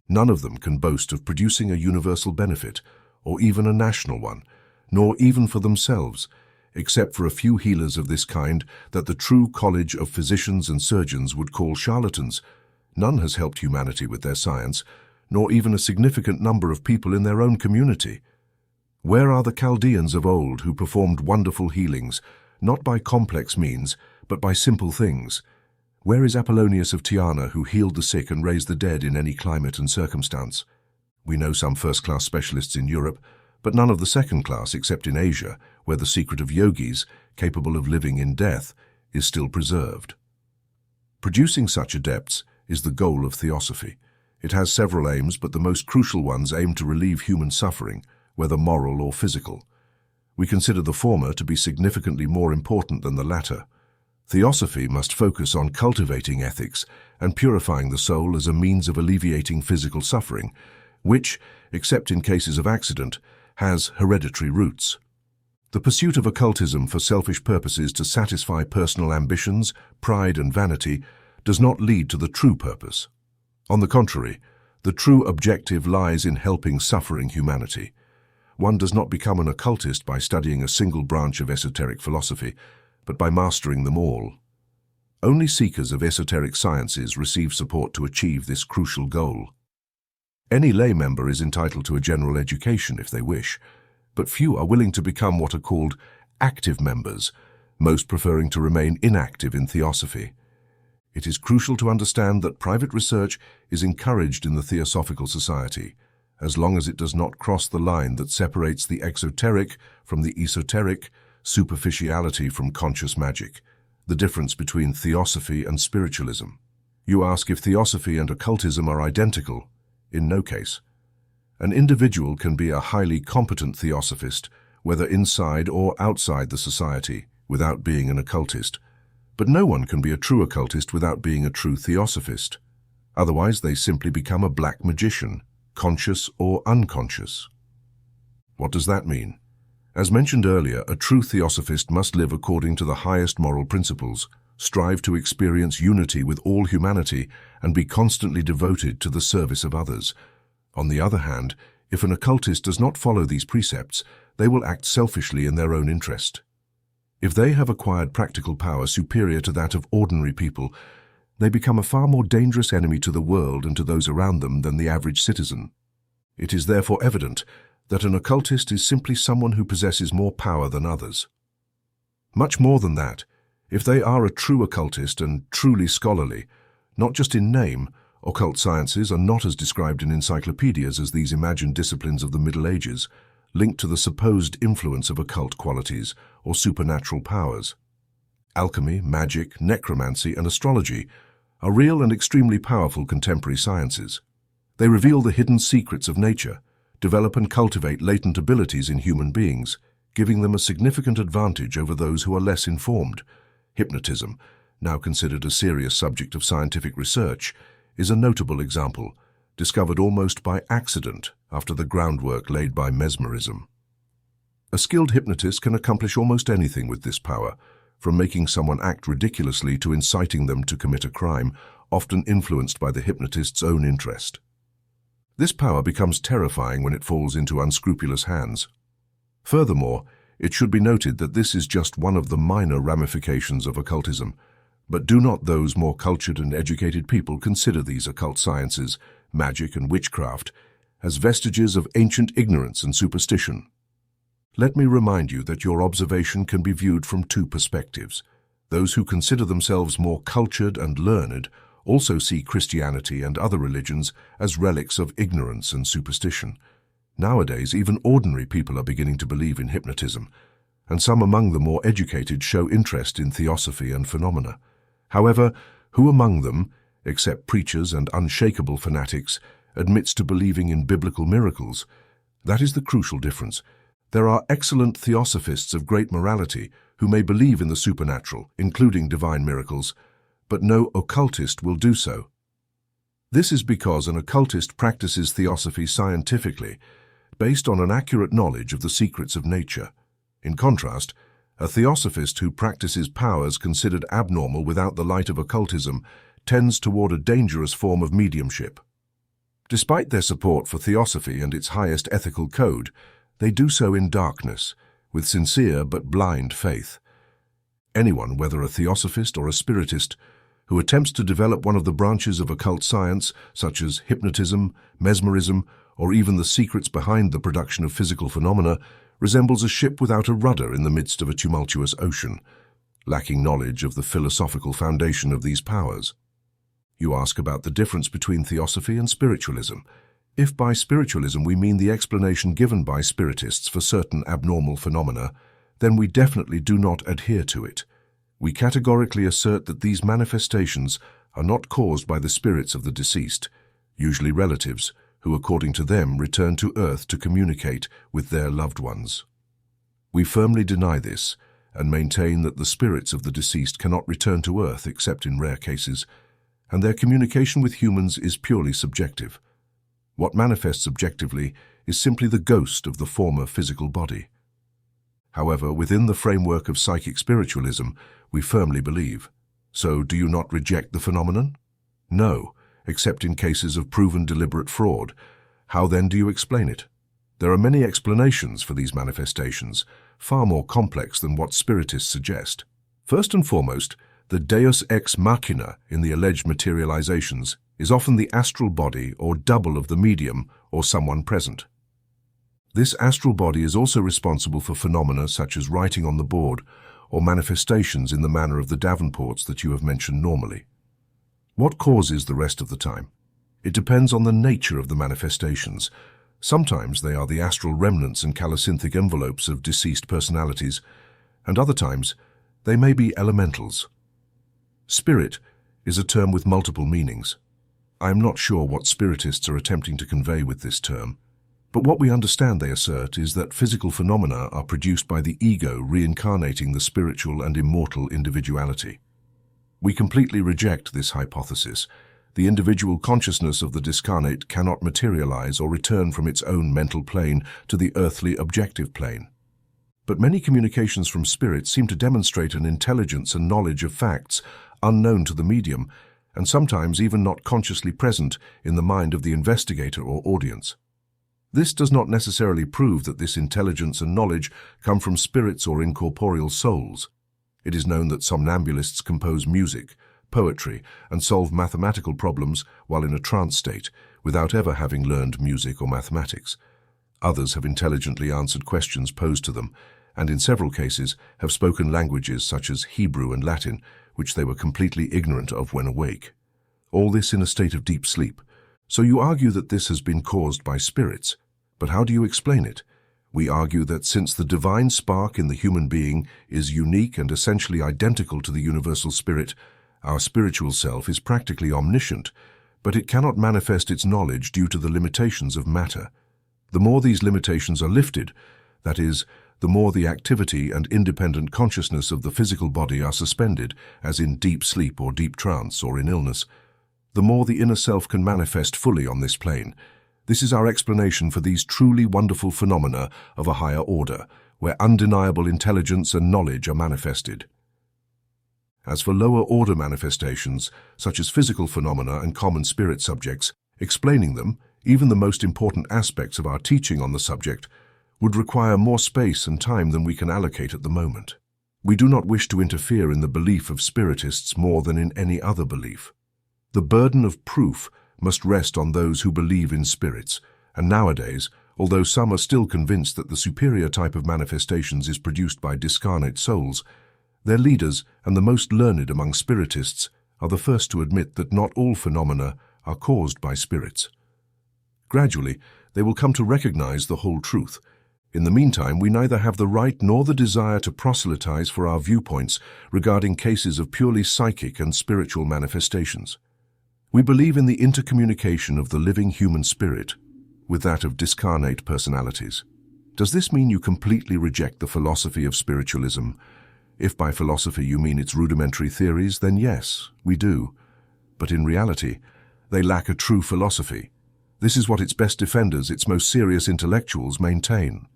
None of them can boast of producing a universal benefit, or even a national one, nor even for themselves, except for a few healers of this kind that the true College of Physicians and Surgeons would call charlatans. None has helped humanity with their science, nor even a significant number of people in their own community. Where are the Chaldeans of old who performed wonderful healings, not by complex means, but by simple things? Where is Apollonius of Tyana, who healed the sick and raised the dead in any climate and circumstance? We know some first-class specialists in Europe, but none of the second class except in Asia, where the secret of yogis, capable of living in death, is still preserved. Producing such adepts is the goal of theosophy. It has several aims, but the most crucial ones aim to relieve human suffering, whether moral or physical. We consider the former to be significantly more important than the latter. Theosophy must focus on cultivating ethics and purifying the soul as a means of alleviating physical suffering, which, except in cases of accident, has hereditary roots. The pursuit of occultism for selfish purposes to satisfy personal ambitions, pride and vanity does not lead to the true purpose. On the contrary, the true objective lies in helping suffering humanity. One does not become an occultist by studying a single branch of esoteric philosophy, but by mastering them all. Only seekers of esoteric sciences receive support to achieve this crucial goal. Any lay member is entitled to a general education if they wish, but few are willing to become what are called active members, most preferring to remain inactive in theosophy. It is crucial to understand that private research is encouraged in the Theosophical Society, as long as it does not cross the line that separates the exoteric from the esoteric, superficiality from conscious magic, the difference between theosophy and spiritualism. You ask if theosophy and occultism are identical. In no case. An individual can be a highly competent theosophist, whether inside or outside the society, without being an occultist. But no one can be a true occultist without being a true theosophist. Otherwise, they simply become a black magician, conscious or unconscious. What does that mean? As mentioned earlier, a true theosophist must live according to the highest moral principles, strive to experience unity with all humanity, and be constantly devoted to the service of others. On the other hand, if an occultist does not follow these precepts, they will act selfishly in their own interest. If they have acquired practical power superior to that of ordinary people, they become a far more dangerous enemy to the world and to those around them than the average citizen. It is therefore evident that an occultist is simply someone who possesses more power than others. Much more than that, if they are a true occultist and truly scholarly, not just in name, occult sciences are not as described in encyclopedias as these imagined disciplines of the Middle Ages, linked to the supposed influence of occult qualities or supernatural powers. Alchemy, magic, necromancy, and astrology are real and extremely powerful contemporary sciences. They reveal the hidden secrets of nature, develop and cultivate latent abilities in human beings, giving them a significant advantage over those who are less informed. Hypnotism, now considered a serious subject of scientific research, is a notable example, discovered almost by accident after the groundwork laid by mesmerism. A skilled hypnotist can accomplish almost anything with this power, from making someone act ridiculously to inciting them to commit a crime, often influenced by the hypnotist's own interest. This power becomes terrifying when it falls into unscrupulous hands. Furthermore, it should be noted that this is just one of the minor ramifications of occultism, but do not those more cultured and educated people consider these occult sciences, magic and witchcraft, as vestiges of ancient ignorance and superstition? Let me remind you that your observation can be viewed from two perspectives. Those who consider themselves more cultured and learned also see Christianity and other religions as relics of ignorance and superstition. Nowadays, even ordinary people are beginning to believe in hypnotism, and some among the more educated show interest in theosophy and phenomena. However, who among them, except preachers and unshakable fanatics, admits to believing in biblical miracles? That is the crucial difference. There are excellent theosophists of great morality who may believe in the supernatural, including divine miracles, but no occultist will do so. This is because an occultist practices theosophy scientifically, based on an accurate knowledge of the secrets of nature. In contrast, a theosophist who practices powers considered abnormal without the light of occultism tends toward a dangerous form of mediumship. Despite their support for theosophy and its highest ethical code, they do so in darkness, with sincere but blind faith. Anyone, whether a theosophist or a spiritist, who attempts to develop one of the branches of occult science, such as hypnotism, mesmerism, or even the secrets behind the production of physical phenomena, resembles a ship without a rudder in the midst of a tumultuous ocean, lacking knowledge of the philosophical foundation of these powers. You ask about the difference between theosophy and spiritualism. If by spiritualism we mean the explanation given by spiritists for certain abnormal phenomena, then we definitely do not adhere to it. We categorically assert that these manifestations are not caused by the spirits of the deceased, usually relatives, who according to them return to earth to communicate with their loved ones. We firmly deny this and maintain that the spirits of the deceased cannot return to earth except in rare cases, and their communication with humans is purely subjective. What manifests objectively is simply the ghost of the former physical body. However, within the framework of psychic spiritualism, we firmly believe. So, do you not reject the phenomenon? No, except in cases of proven deliberate fraud. How then do you explain it? There are many explanations for these manifestations, far more complex than what spiritists suggest. First and foremost, the deus ex machina in the alleged materializations is often the astral body or double of the medium or someone present. This astral body is also responsible for phenomena such as writing on the board or manifestations in the manner of the Davenports that you have mentioned normally. What causes the rest of the time? It depends on the nature of the manifestations. Sometimes they are the astral remnants and calosynthic envelopes of deceased personalities, and other times they may be elementals. Spirit is a term with multiple meanings. I am not sure what spiritists are attempting to convey with this term, but what we understand they assert is that physical phenomena are produced by the ego reincarnating the spiritual and immortal individuality. We completely reject this hypothesis. The individual consciousness of the discarnate cannot materialize or return from its own mental plane to the earthly objective plane. But many communications from spirits seem to demonstrate an intelligence and knowledge of facts unknown to the medium, and sometimes even not consciously present in the mind of the investigator or audience. This does not necessarily prove that this intelligence and knowledge come from spirits or incorporeal souls. It is known that somnambulists compose music, poetry, and solve mathematical problems while in a trance state, without ever having learned music or mathematics. Others have intelligently answered questions posed to them, and in several cases have spoken languages such as Hebrew and Latin, which they were completely ignorant of when awake. All this in a state of deep sleep. So you argue that this has been caused by spirits. But how do you explain it? We argue that since the divine spark in the human being is unique and essentially identical to the universal spirit, our spiritual self is practically omniscient, but it cannot manifest its knowledge due to the limitations of matter. The more these limitations are lifted, that is, the more the activity and independent consciousness of the physical body are suspended, as in deep sleep or deep trance or in illness, the more the inner self can manifest fully on this plane. This is our explanation for these truly wonderful phenomena of a higher order, where undeniable intelligence and knowledge are manifested. As for lower-order manifestations, such as physical phenomena and common spirit subjects, explaining them, even the most important aspects of our teaching on the subject, would require more space and time than we can allocate at the moment. We do not wish to interfere in the belief of spiritists more than in any other belief. The burden of proof must rest on those who believe in spirits, and nowadays, although some are still convinced that the superior type of manifestations is produced by discarnate souls, their leaders and the most learned among spiritists are the first to admit that not all phenomena are caused by spirits. Gradually, they will come to recognize the whole truth. In the meantime, we neither have the right nor the desire to proselytize for our viewpoints regarding cases of purely psychic and spiritual manifestations. We believe in the intercommunication of the living human spirit with that of discarnate personalities. Does this mean you completely reject the philosophy of spiritualism? If by philosophy you mean its rudimentary theories, then yes, we do. But in reality, they lack a true philosophy. This is what its best defenders, its most serious intellectuals, maintain.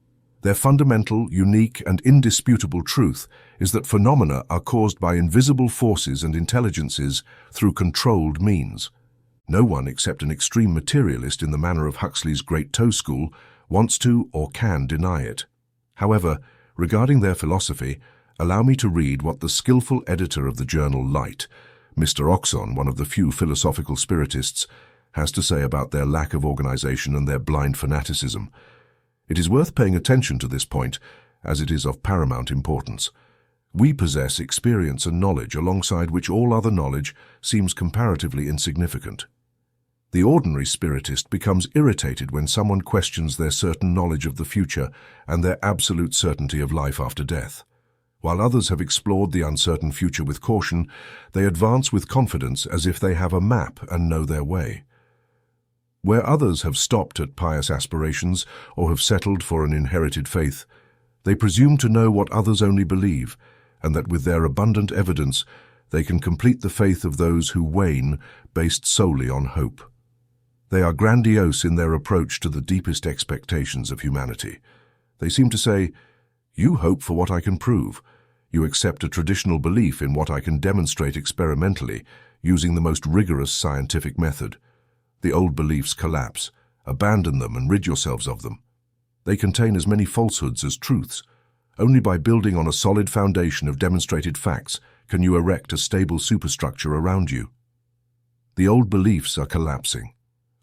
Their fundamental, unique, and indisputable truth is that phenomena are caused by invisible forces and intelligences through controlled means. No one except an extreme materialist in the manner of Huxley's Great Toe School wants to or can deny it. However, regarding their philosophy, allow me to read what the skillful editor of the journal Light, Mr. Oxon, one of the few philosophical spiritists, has to say about their lack of organization and their blind fanaticism. It is worth paying attention to this point, as it is of paramount importance. We possess experience and knowledge alongside which all other knowledge seems comparatively insignificant. The ordinary spiritist becomes irritated when someone questions their certain knowledge of the future and their absolute certainty of life after death. While others have explored the uncertain future with caution, they advance with confidence as if they have a map and know their way. Where others have stopped at pious aspirations or have settled for an inherited faith, they presume to know what others only believe, and that with their abundant evidence they can complete the faith of those who wane based solely on hope. They are grandiose in their approach to the deepest expectations of humanity. They seem to say, "You hope for what I can prove. You accept a traditional belief in what I can demonstrate experimentally, using the most rigorous scientific method. The old beliefs collapse. Abandon them and rid yourselves of them. They contain as many falsehoods as truths. Only by building on a solid foundation of demonstrated facts can you erect a stable superstructure around you. The old beliefs are collapsing.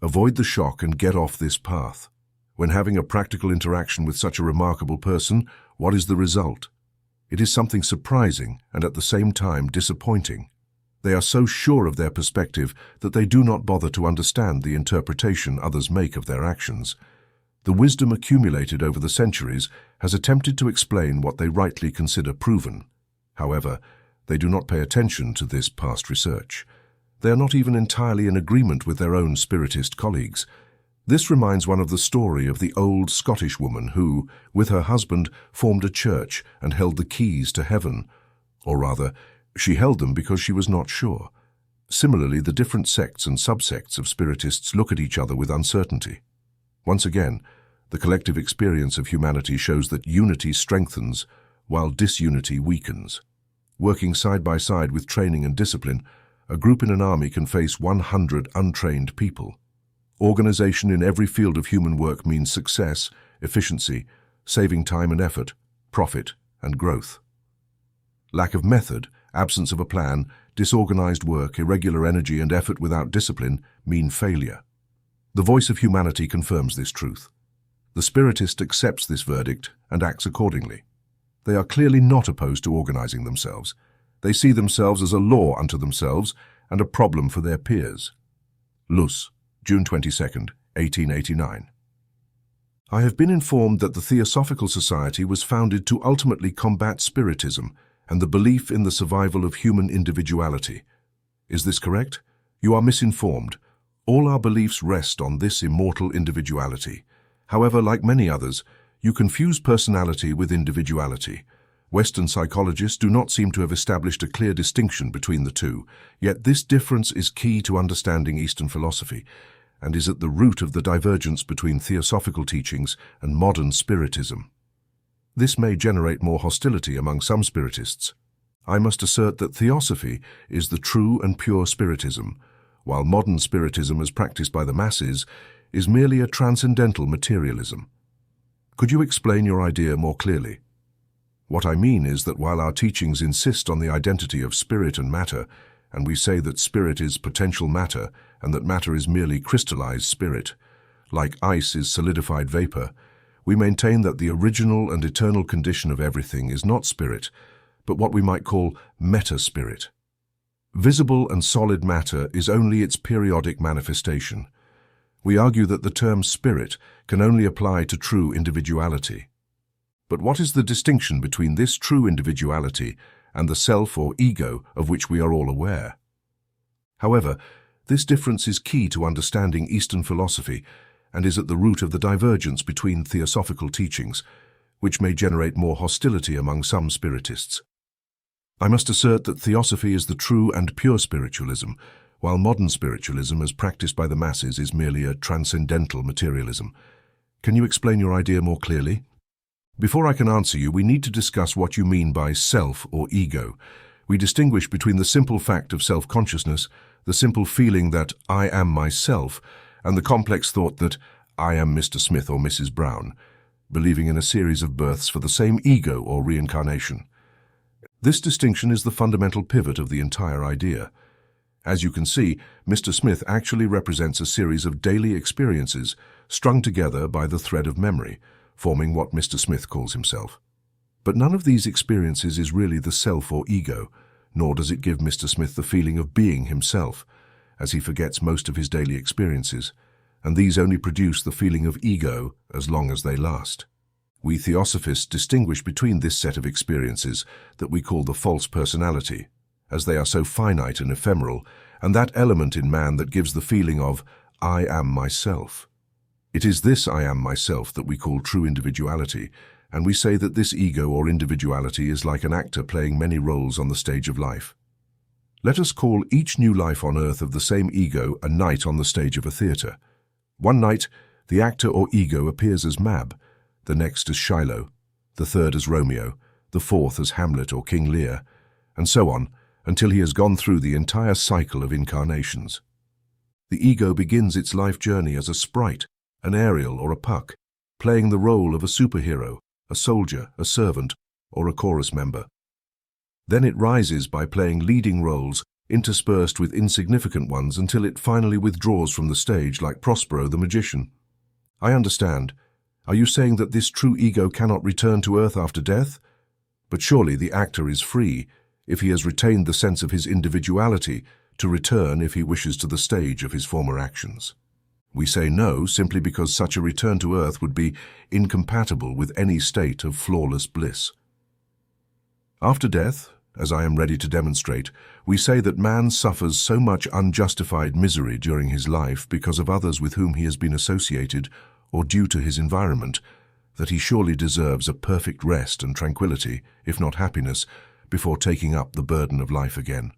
Avoid the shock and get off this path. When having a practical interaction with such a remarkable person, what is the result? It is something surprising and at the same time disappointing. They are so sure of their perspective that they do not bother to understand the interpretation others make of their actions. The wisdom accumulated over the centuries has attempted to explain what they rightly consider proven. However, they do not pay attention to this past research. They are not even entirely in agreement with their own spiritist colleagues. This reminds one of the story of the old Scottish woman who, with her husband, formed a church and held the keys to heaven. Or rather, she held them because she was not sure. Similarly, the different sects and subsects of spiritists look at each other with uncertainty. Once again, the collective experience of humanity shows that unity strengthens while disunity weakens. Working side by side with training and discipline, a group in an army can face 100 untrained people. Organization in every field of human work means success, efficiency, saving time and effort, profit, and growth. Lack of method, absence of a plan, disorganized work, irregular energy, and effort without discipline mean failure. The voice of humanity confirms this truth. The spiritist accepts this verdict and acts accordingly. They are clearly not opposed to organizing themselves. They see themselves as a law unto themselves and a problem for their peers. Luz, June 22, 1889. I have been informed that the Theosophical Society was founded to ultimately combat spiritism and the belief in the survival of human individuality. Is this correct? You are misinformed. All our beliefs rest on this immortal individuality. However, like many others, you confuse personality with individuality. Western psychologists do not seem to have established a clear distinction between the two, yet this difference is key to understanding Eastern philosophy and is at the root of the divergence between theosophical teachings and modern spiritism. This may generate more hostility among some spiritists. I must assert that theosophy is the true and pure spiritism, while modern spiritism as practiced by the masses is merely a transcendental materialism. Could you explain your idea more clearly? What I mean is that while our teachings insist on the identity of spirit and matter, and we say that spirit is potential matter and that matter is merely crystallized spirit, like ice is solidified vapor, we maintain that the original and eternal condition of everything is not spirit, but what we might call meta-spirit. Visible and solid matter is only its periodic manifestation. We argue that the term spirit can only apply to true individuality. But what is the distinction between this true individuality and the self or ego of which we are all aware? However, this difference is key to understanding Eastern philosophy and is at the root of the divergence between theosophical teachings, which may generate more hostility among some spiritists. I must assert that theosophy is the true and pure spiritualism, while modern spiritualism as practiced by the masses is merely a transcendental materialism. Can you explain your idea more clearly? Before I can answer you, we need to discuss what you mean by self or ego. We distinguish between the simple fact of self-consciousness, the simple feeling that I am myself, and the complex thought that I am Mr. Smith or Mrs. Brown, believing in a series of births for the same ego or reincarnation. This distinction is the fundamental pivot of the entire idea. As you can see, Mr. Smith actually represents a series of daily experiences strung together by the thread of memory, forming what Mr. Smith calls himself. But none of these experiences is really the self or ego, nor does it give Mr. Smith the feeling of being himself, as he forgets most of his daily experiences, and these only produce the feeling of ego as long as they last. We theosophists distinguish between this set of experiences that we call the false personality, as they are so finite and ephemeral, and that element in man that gives the feeling of I am myself. It is this I am myself that we call true individuality, and we say that this ego or individuality is like an actor playing many roles on the stage of life. Let us call each new life on earth of the same ego a night on the stage of a theatre. One night, the actor or ego appears as Mab, the next as Shiloh, the third as Romeo, the fourth as Hamlet or King Lear, and so on, until he has gone through the entire cycle of incarnations. The ego begins its life journey as a sprite, an Ariel or a Puck, playing the role of a superhero, a soldier, a servant, or a chorus member. Then it rises by playing leading roles, interspersed with insignificant ones until it finally withdraws from the stage like Prospero the magician. I understand. Are you saying that this true ego cannot return to earth after death? But surely the actor is free, if he has retained the sense of his individuality, to return if he wishes to the stage of his former actions. We say no simply because such a return to earth would be incompatible with any state of flawless bliss. After death, as I am ready to demonstrate, we say that man suffers so much unjustified misery during his life because of others with whom he has been associated or due to his environment, that he surely deserves a perfect rest and tranquility, if not happiness, before taking up the burden of life again.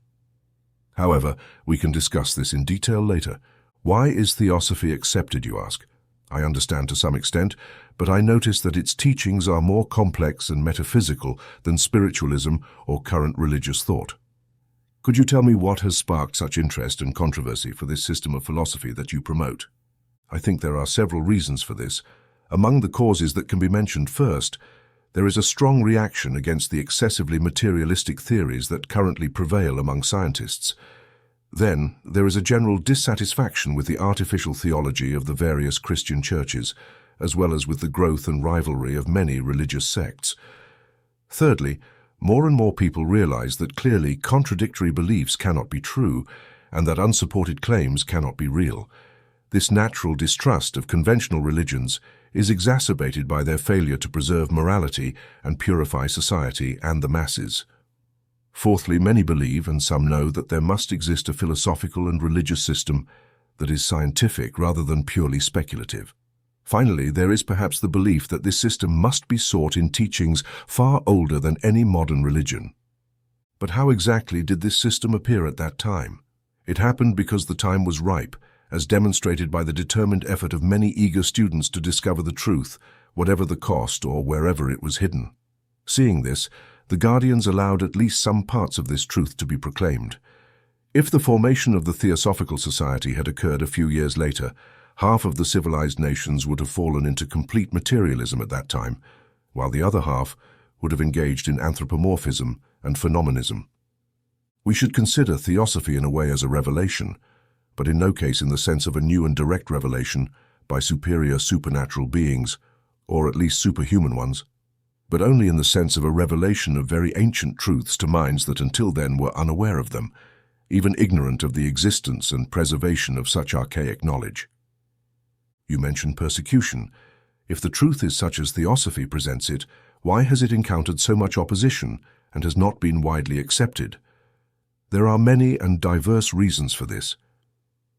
However, we can discuss this in detail later. Why is theosophy accepted, you ask? I understand to some extent, but I notice that its teachings are more complex and metaphysical than spiritualism or current religious thought. Could you tell me what has sparked such interest and controversy for this system of philosophy that you promote? I think there are several reasons for this. Among the causes that can be mentioned first, there is a strong reaction against the excessively materialistic theories that currently prevail among scientists. Then, there is a general dissatisfaction with the artificial theology of the various Christian churches, as well as with the growth and rivalry of many religious sects. Thirdly, more and more people realize that clearly contradictory beliefs cannot be true, and that unsupported claims cannot be real. This natural distrust of conventional religions is exacerbated by their failure to preserve morality and purify society and the masses. Fourthly, many believe, and some know, that there must exist a philosophical and religious system that is scientific rather than purely speculative. Finally, there is perhaps the belief that this system must be sought in teachings far older than any modern religion. But how exactly did this system appear at that time? It happened because the time was ripe, as demonstrated by the determined effort of many eager students to discover the truth, whatever the cost or wherever it was hidden. Seeing this, the guardians allowed at least some parts of this truth to be proclaimed. If the formation of the Theosophical Society had occurred a few years later, half of the civilized nations would have fallen into complete materialism at that time, while the other half would have engaged in anthropomorphism and phenomenism. We should consider theosophy in a way as a revelation, but in no case in the sense of a new and direct revelation by superior supernatural beings, or at least superhuman ones, but only in the sense of a revelation of very ancient truths to minds that until then were unaware of them, even ignorant of the existence and preservation of such archaic knowledge. You mentioned persecution. If the truth is such as theosophy presents it, why has it encountered so much opposition and has not been widely accepted? There are many and diverse reasons for this.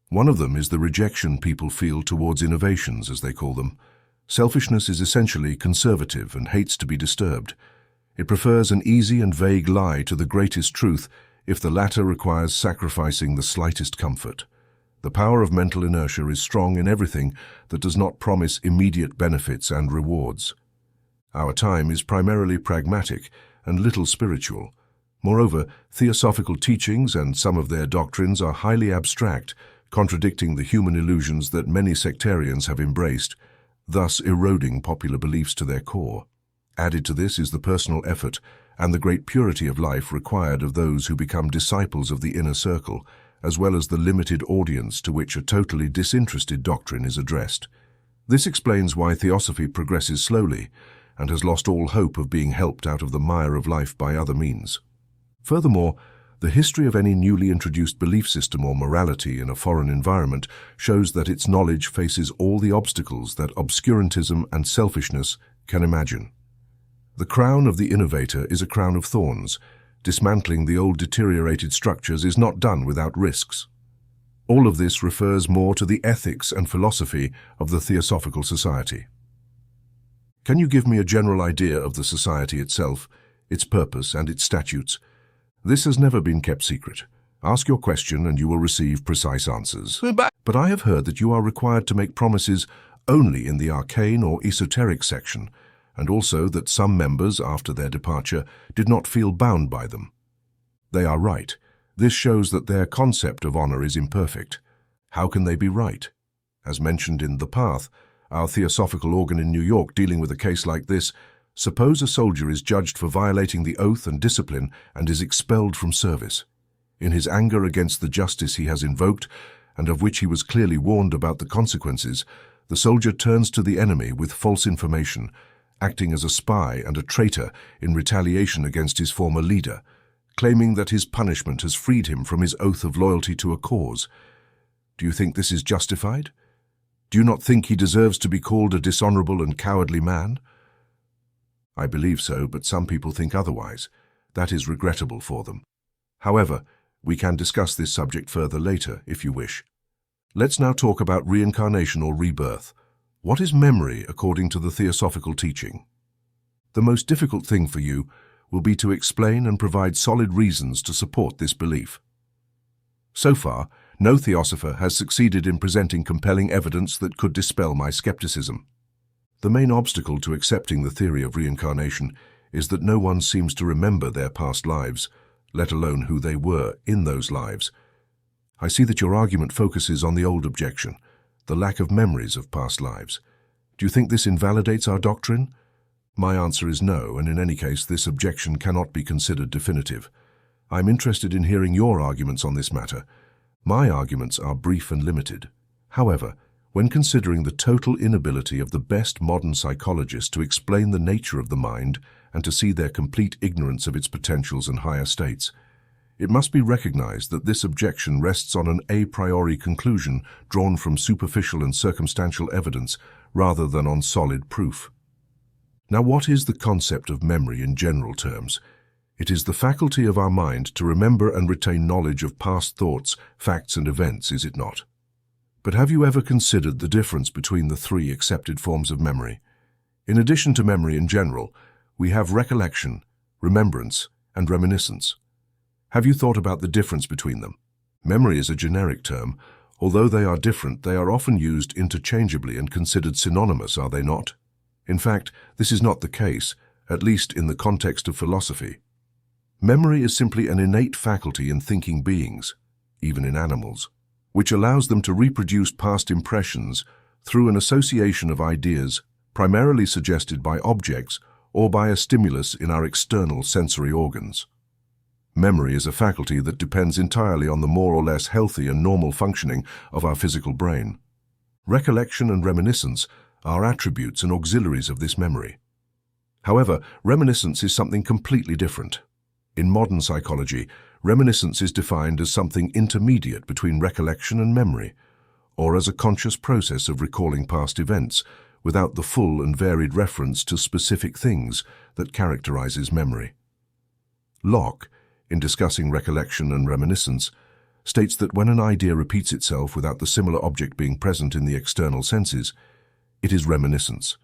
One of them is the rejection people feel towards innovations, as they call them. Selfishness is essentially conservative and hates to be disturbed. It prefers an easy and vague lie to the greatest truth if the latter requires sacrificing the slightest comfort. The power of mental inertia is strong in everything that does not promise immediate benefits and rewards. Our time is primarily pragmatic and little spiritual. Moreover, theosophical teachings and some of their doctrines are highly abstract, contradicting the human illusions that many sectarians have embraced, thus eroding popular beliefs to their core. Added to this is the personal effort and the great purity of life required of those who become disciples of the inner circle, as well as the limited audience to which a totally disinterested doctrine is addressed. This explains why theosophy progresses slowly and has lost all hope of being helped out of the mire of life by other means. Furthermore, the history of any newly introduced belief system or morality in a foreign environment shows that its knowledge faces all the obstacles that obscurantism and selfishness can imagine. The crown of the innovator is a crown of thorns. Dismantling the old deteriorated structures is not done without risks. All of this refers more to the ethics and philosophy of the Theosophical Society. Can you give me a general idea of the society itself, its purpose and its statutes? This has never been kept secret. Ask your question and you will receive precise answers. But I have heard that you are required to make promises only in the arcane or esoteric section, and also that some members, after their departure, did not feel bound by them. They are right. This shows that their concept of honor is imperfect. How can they be right? As mentioned in The Path, our theosophical organ in New York dealing with a case like this, suppose a soldier is judged for violating the oath and discipline and is expelled from service. In his anger against the justice he has invoked, and of which he was clearly warned about the consequences, the soldier turns to the enemy with false information, acting as a spy and a traitor in retaliation against his former leader, claiming that his punishment has freed him from his oath of loyalty to a cause. Do you think this is justified? Do you not think he deserves to be called a dishonorable and cowardly man? I believe so, but some people think otherwise. That is regrettable for them. However, we can discuss this subject further later, if you wish. Let's now talk about reincarnation or rebirth. What is memory according to the theosophical teaching? The most difficult thing for you will be to explain and provide solid reasons to support this belief. So far, no theosopher has succeeded in presenting compelling evidence that could dispel my skepticism. The main obstacle to accepting the theory of reincarnation is that no one seems to remember their past lives, let alone who they were in those lives. I see that your argument focuses on the old objection, the lack of memories of past lives. Do you think this invalidates our doctrine? My answer is no, and in any case, this objection cannot be considered definitive. I am interested in hearing your arguments on this matter. My arguments are brief and limited. However, when considering the total inability of the best modern psychologists to explain the nature of the mind and to see their complete ignorance of its potentials and higher states, it must be recognized that this objection rests on an a priori conclusion drawn from superficial and circumstantial evidence rather than on solid proof. Now, what is the concept of memory in general terms? It is the faculty of our mind to remember and retain knowledge of past thoughts, facts, and events, is it not? But have you ever considered the difference between the three accepted forms of memory? In addition to memory in general, we have recollection, remembrance, and reminiscence. Have you thought about the difference between them? Memory is a generic term. Although they are different, they are often used interchangeably and considered synonymous, are they not? In fact, this is not the case, at least in the context of philosophy. Memory is simply an innate faculty in thinking beings, even in animals, which allows them to reproduce past impressions through an association of ideas primarily suggested by objects or by a stimulus in our external sensory organs. Memory is a faculty that depends entirely on the more or less healthy and normal functioning of our physical brain. Recollection and reminiscence are attributes and auxiliaries of this memory. However, reminiscence is something completely different. In modern psychology, reminiscence is defined as something intermediate between recollection and memory, or as a conscious process of recalling past events without the full and varied reference to specific things that characterizes memory. Locke, in discussing recollection and reminiscence, states that when an idea repeats itself without the similar object being present in the external senses, it is reminiscence.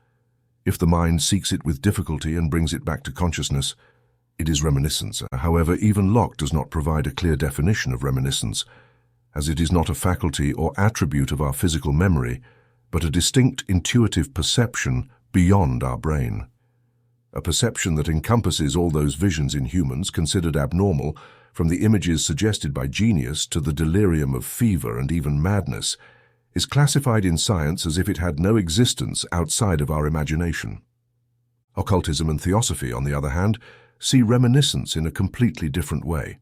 If the mind seeks it with difficulty and brings it back to consciousness, it is reminiscence. However, even Locke does not provide a clear definition of reminiscence, as it is not a faculty or attribute of our physical memory, but a distinct intuitive perception beyond our brain. A perception that encompasses all those visions in humans considered abnormal, from the images suggested by genius to the delirium of fever and even madness, is classified in science as if it had no existence outside of our imagination. Occultism and theosophy, on the other hand, see reminiscence in a completely different way.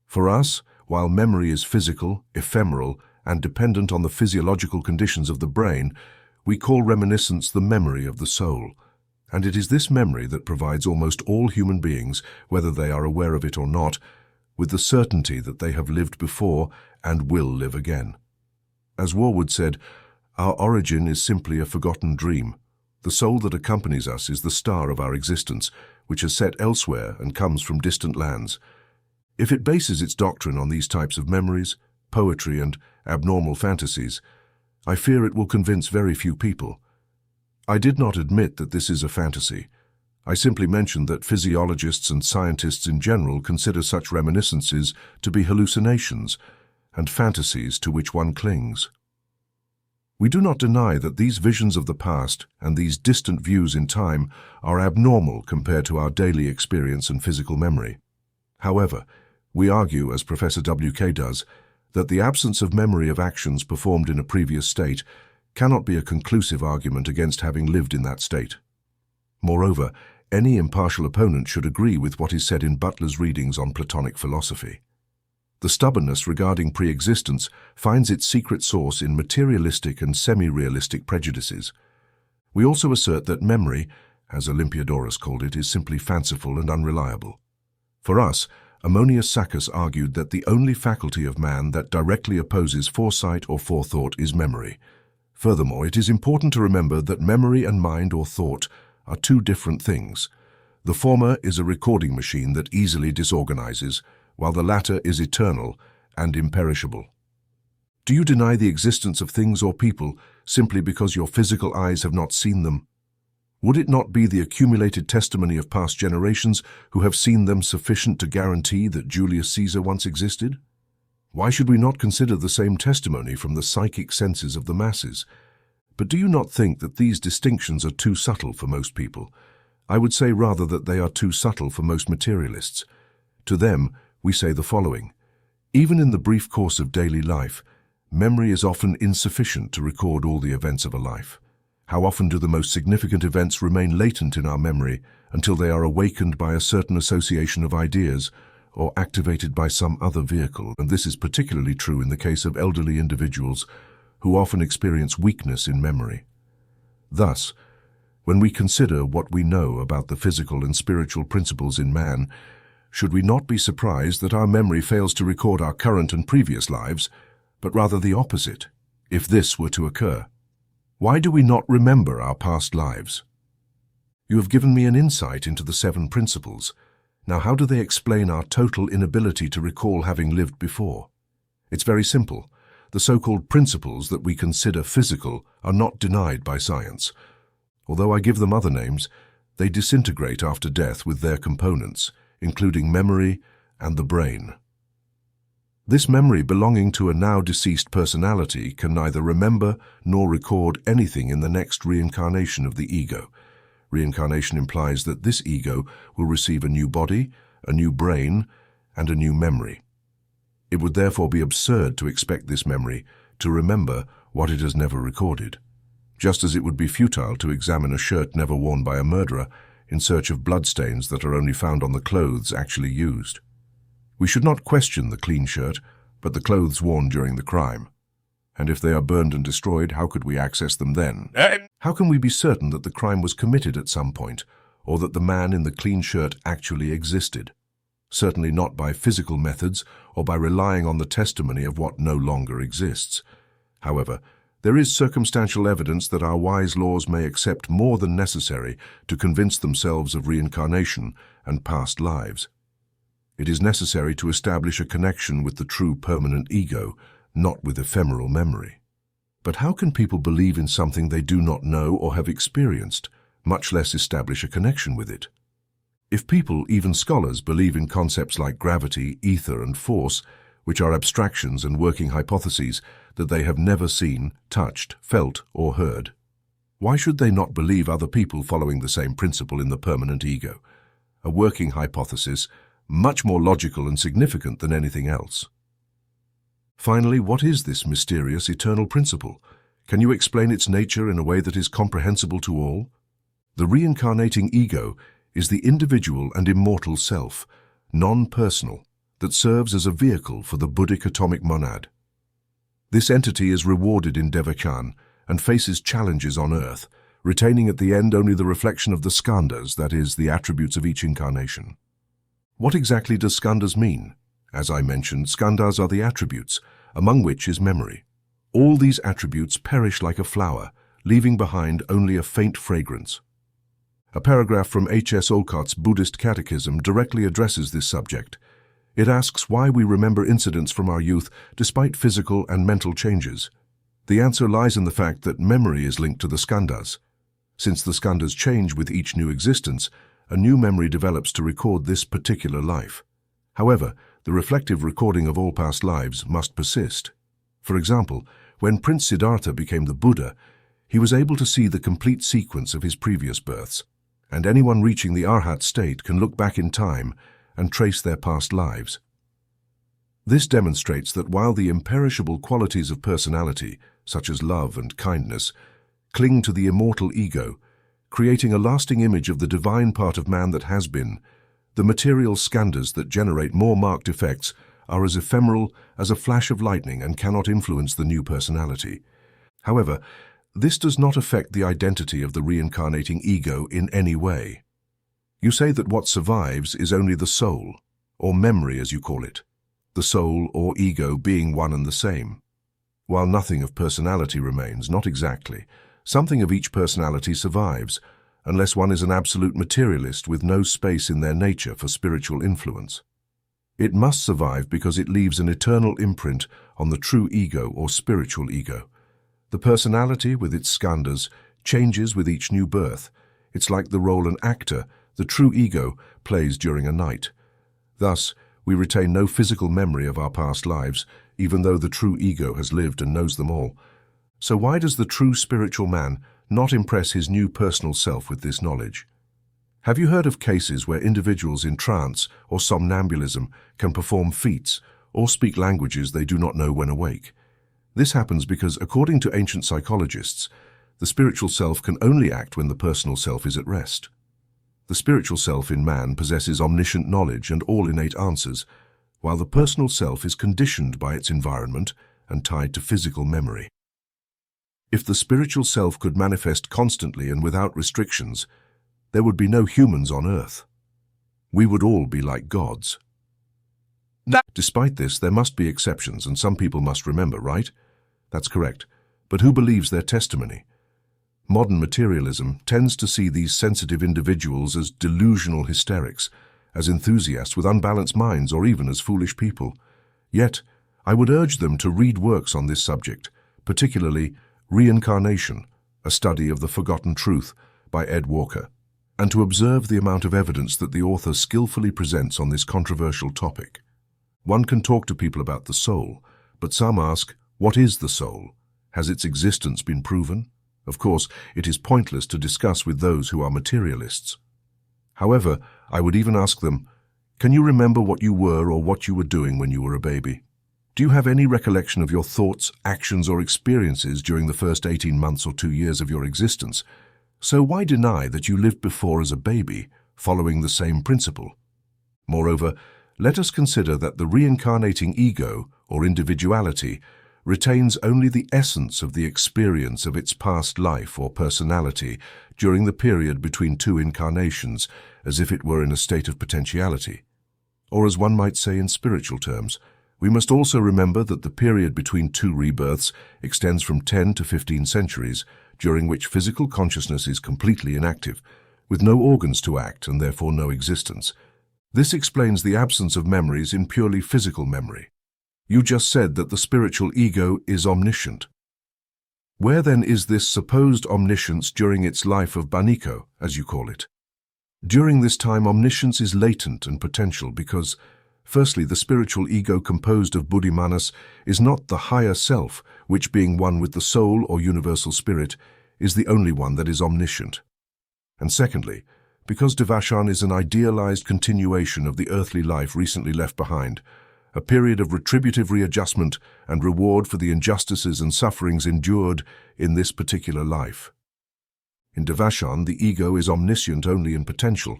For us, while memory is physical, ephemeral, and dependent on the physiological conditions of the brain, we call reminiscence the memory of the soul. And it is this memory that provides almost all human beings, whether they are aware of it or not, with the certainty that they have lived before and will live again. As Warwood said, our origin is simply a forgotten dream. The soul that accompanies us is the star of our existence, which has set elsewhere and comes from distant lands. If it bases its doctrine on these types of memories, poetry, and abnormal fantasies, I fear it will convince very few people. I did not admit that this is a fantasy. I simply mentioned that physiologists and scientists in general consider such reminiscences to be hallucinations and fantasies to which one clings. We do not deny that these visions of the past and these distant views in time are abnormal compared to our daily experience and physical memory. However, we argue, as Professor W.K. does, that the absence of memory of actions performed in a previous state cannot be a conclusive argument against having lived in that state. Moreover, any impartial opponent should agree with what is said in Butler's readings on Platonic philosophy. The stubbornness regarding pre-existence finds its secret source in materialistic and semi-realistic prejudices. We also assert that memory, as Olympiodorus called it, is simply fanciful and unreliable. For us, Ammonius Saccas argued that the only faculty of man that directly opposes foresight or forethought is memory. Furthermore, it is important to remember that memory and mind or thought are two different things. The former is a recording machine that easily disorganizes, while the latter is eternal and imperishable. Do you deny the existence of things or people simply because your physical eyes have not seen them? Would it not be the accumulated testimony of past generations who have seen them sufficient to guarantee that Julius Caesar once existed? Why should we not consider the same testimony from the psychic senses of the masses? But do you not think that these distinctions are too subtle for most people? I would say rather that they are too subtle for most materialists. To them, we say the following: even in the brief course of daily life, memory is often insufficient to record all the events of a life. How often do the most significant events remain latent in our memory until they are awakened by a certain association of ideas or activated by some other vehicle? And this is particularly true in the case of elderly individuals who often experience weakness in memory. Thus, when we consider what we know about the physical and spiritual principles in man, should we not be surprised that our memory fails to record our current and previous lives, but rather the opposite, if this were to occur? Why do we not remember our past lives? You have given me an insight into the 7 principles. Now, how do they explain our total inability to recall having lived before? It's very simple. The so-called principles that we consider physical are not denied by science. Although I give them other names, they disintegrate after death with their components, including memory and the brain. This memory belonging to a now-deceased personality can neither remember nor record anything in the next reincarnation of the ego. Reincarnation implies that this ego will receive a new body, a new brain, and a new memory. It would therefore be absurd to expect this memory to remember what it has never recorded, just as it would be futile to examine a shirt never worn by a murderer in search of bloodstains that are only found on the clothes actually used. We should not question the clean shirt, but the clothes worn during the crime. And if they are burned and destroyed, how could we access them then? How can we be certain that the crime was committed at some point, or that the man in the clean shirt actually existed? Certainly not by physical methods or by relying on the testimony of what no longer exists. However, there is circumstantial evidence that our wise laws may accept more than necessary to convince themselves of reincarnation and past lives. It is necessary to establish a connection with the true permanent ego, not with ephemeral memory. But how can people believe in something they do not know or have experienced, much less establish a connection with it? If people, even scholars, believe in concepts like gravity, ether, and force, which are abstractions and working hypotheses that they have never seen, touched, felt, or heard, why should they not believe other people following the same principle in the permanent ego? A working hypothesis, much more logical and significant than anything else. Finally, what is this mysterious eternal principle? Can you explain its nature in a way that is comprehensible to all? The reincarnating ego is the individual and immortal self, non-personal, that serves as a vehicle for the Buddhic atomic monad. This entity is rewarded in Devachan and faces challenges on earth, retaining at the end only the reflection of the skandhas, that is, the attributes of each incarnation. What exactly does skandhas mean? As I mentioned, skandhas are the attributes, among which is memory. All these attributes perish like a flower, leaving behind only a faint fragrance. A paragraph from H.S. Olcott's Buddhist Catechism directly addresses this subject. It asks why we remember incidents from our youth despite physical and mental changes. The answer lies in the fact that memory is linked to the skandhas. Since the skandhas change with each new existence, a new memory develops to record this particular life. However, the reflective recording of all past lives must persist. For example, when Prince Siddhartha became the Buddha, he was able to see the complete sequence of his previous births, and anyone reaching the Arhat state can look back in time and trace their past lives. This demonstrates that while the imperishable qualities of personality, such as love and kindness, cling to the immortal ego, creating a lasting image of the divine part of man that has been, the material skandhas that generate more marked effects are as ephemeral as a flash of lightning and cannot influence the new personality. However, this does not affect the identity of the reincarnating ego in any way. You say that what survives is only the soul, or memory as you call it, the soul or ego being one and the same. While nothing of personality remains, not exactly, something of each personality survives, unless one is an absolute materialist with no space in their nature for spiritual influence. It must survive because it leaves an eternal imprint on the true ego or spiritual ego. The personality, with its skandhas, changes with each new birth. It's like the role an actor, the true ego, plays during a night. Thus, we retain no physical memory of our past lives, even though the true ego has lived and knows them all. So why does the true spiritual man not impress his new personal self with this knowledge? Have you heard of cases where individuals in trance or somnambulism can perform feats or speak languages they do not know when awake? This happens because, according to ancient psychologists, the spiritual self can only act when the personal self is at rest. The spiritual self in man possesses omniscient knowledge and all innate answers, while the personal self is conditioned by its environment and tied to physical memory. If the spiritual self could manifest constantly and without restrictions, there would be no humans on earth. We would all be like gods. Despite this, there must be exceptions, and some people must remember, right? That's correct. But who believes their testimony? Modern materialism tends to see these sensitive individuals as delusional hysterics, as enthusiasts with unbalanced minds, or even as foolish people. Yet, I would urge them to read works on this subject, particularly Reincarnation, a study of the forgotten truth by Ed Walker, and to observe the amount of evidence that the author skillfully presents on this controversial topic. One can talk to people about the soul, but some ask, what is the soul? Has its existence been proven? Of course, it is pointless to discuss with those who are materialists. However, I would even ask them, can you remember what you were or what you were doing when you were a baby? Do you have any recollection of your thoughts, actions, or experiences during the first 18 months or 2 years of your existence? So why deny that you lived before as a baby, following the same principle? Moreover, let us consider that the reincarnating ego, or individuality, retains only the essence of the experience of its past life or personality during the period between two incarnations, as if it were in a state of potentiality. Or as one might say in spiritual terms, we must also remember that the period between two rebirths extends from 10 to 15 centuries, during which physical consciousness is completely inactive, with no organs to act and therefore no existence. This explains the absence of memories in purely physical memory. You just said that the spiritual ego is omniscient. Where then is this supposed omniscience during its life of Baniko, as you call it? During this time, omniscience is latent and potential because, firstly, the spiritual ego composed of Buddhimanas is not the higher self, which being one with the soul or universal spirit, is the only one that is omniscient. And secondly, because Devachan is an idealized continuation of the earthly life recently left behind, a period of retributive readjustment and reward for the injustices and sufferings endured in this particular life. In Devachan, the ego is omniscient only in potential,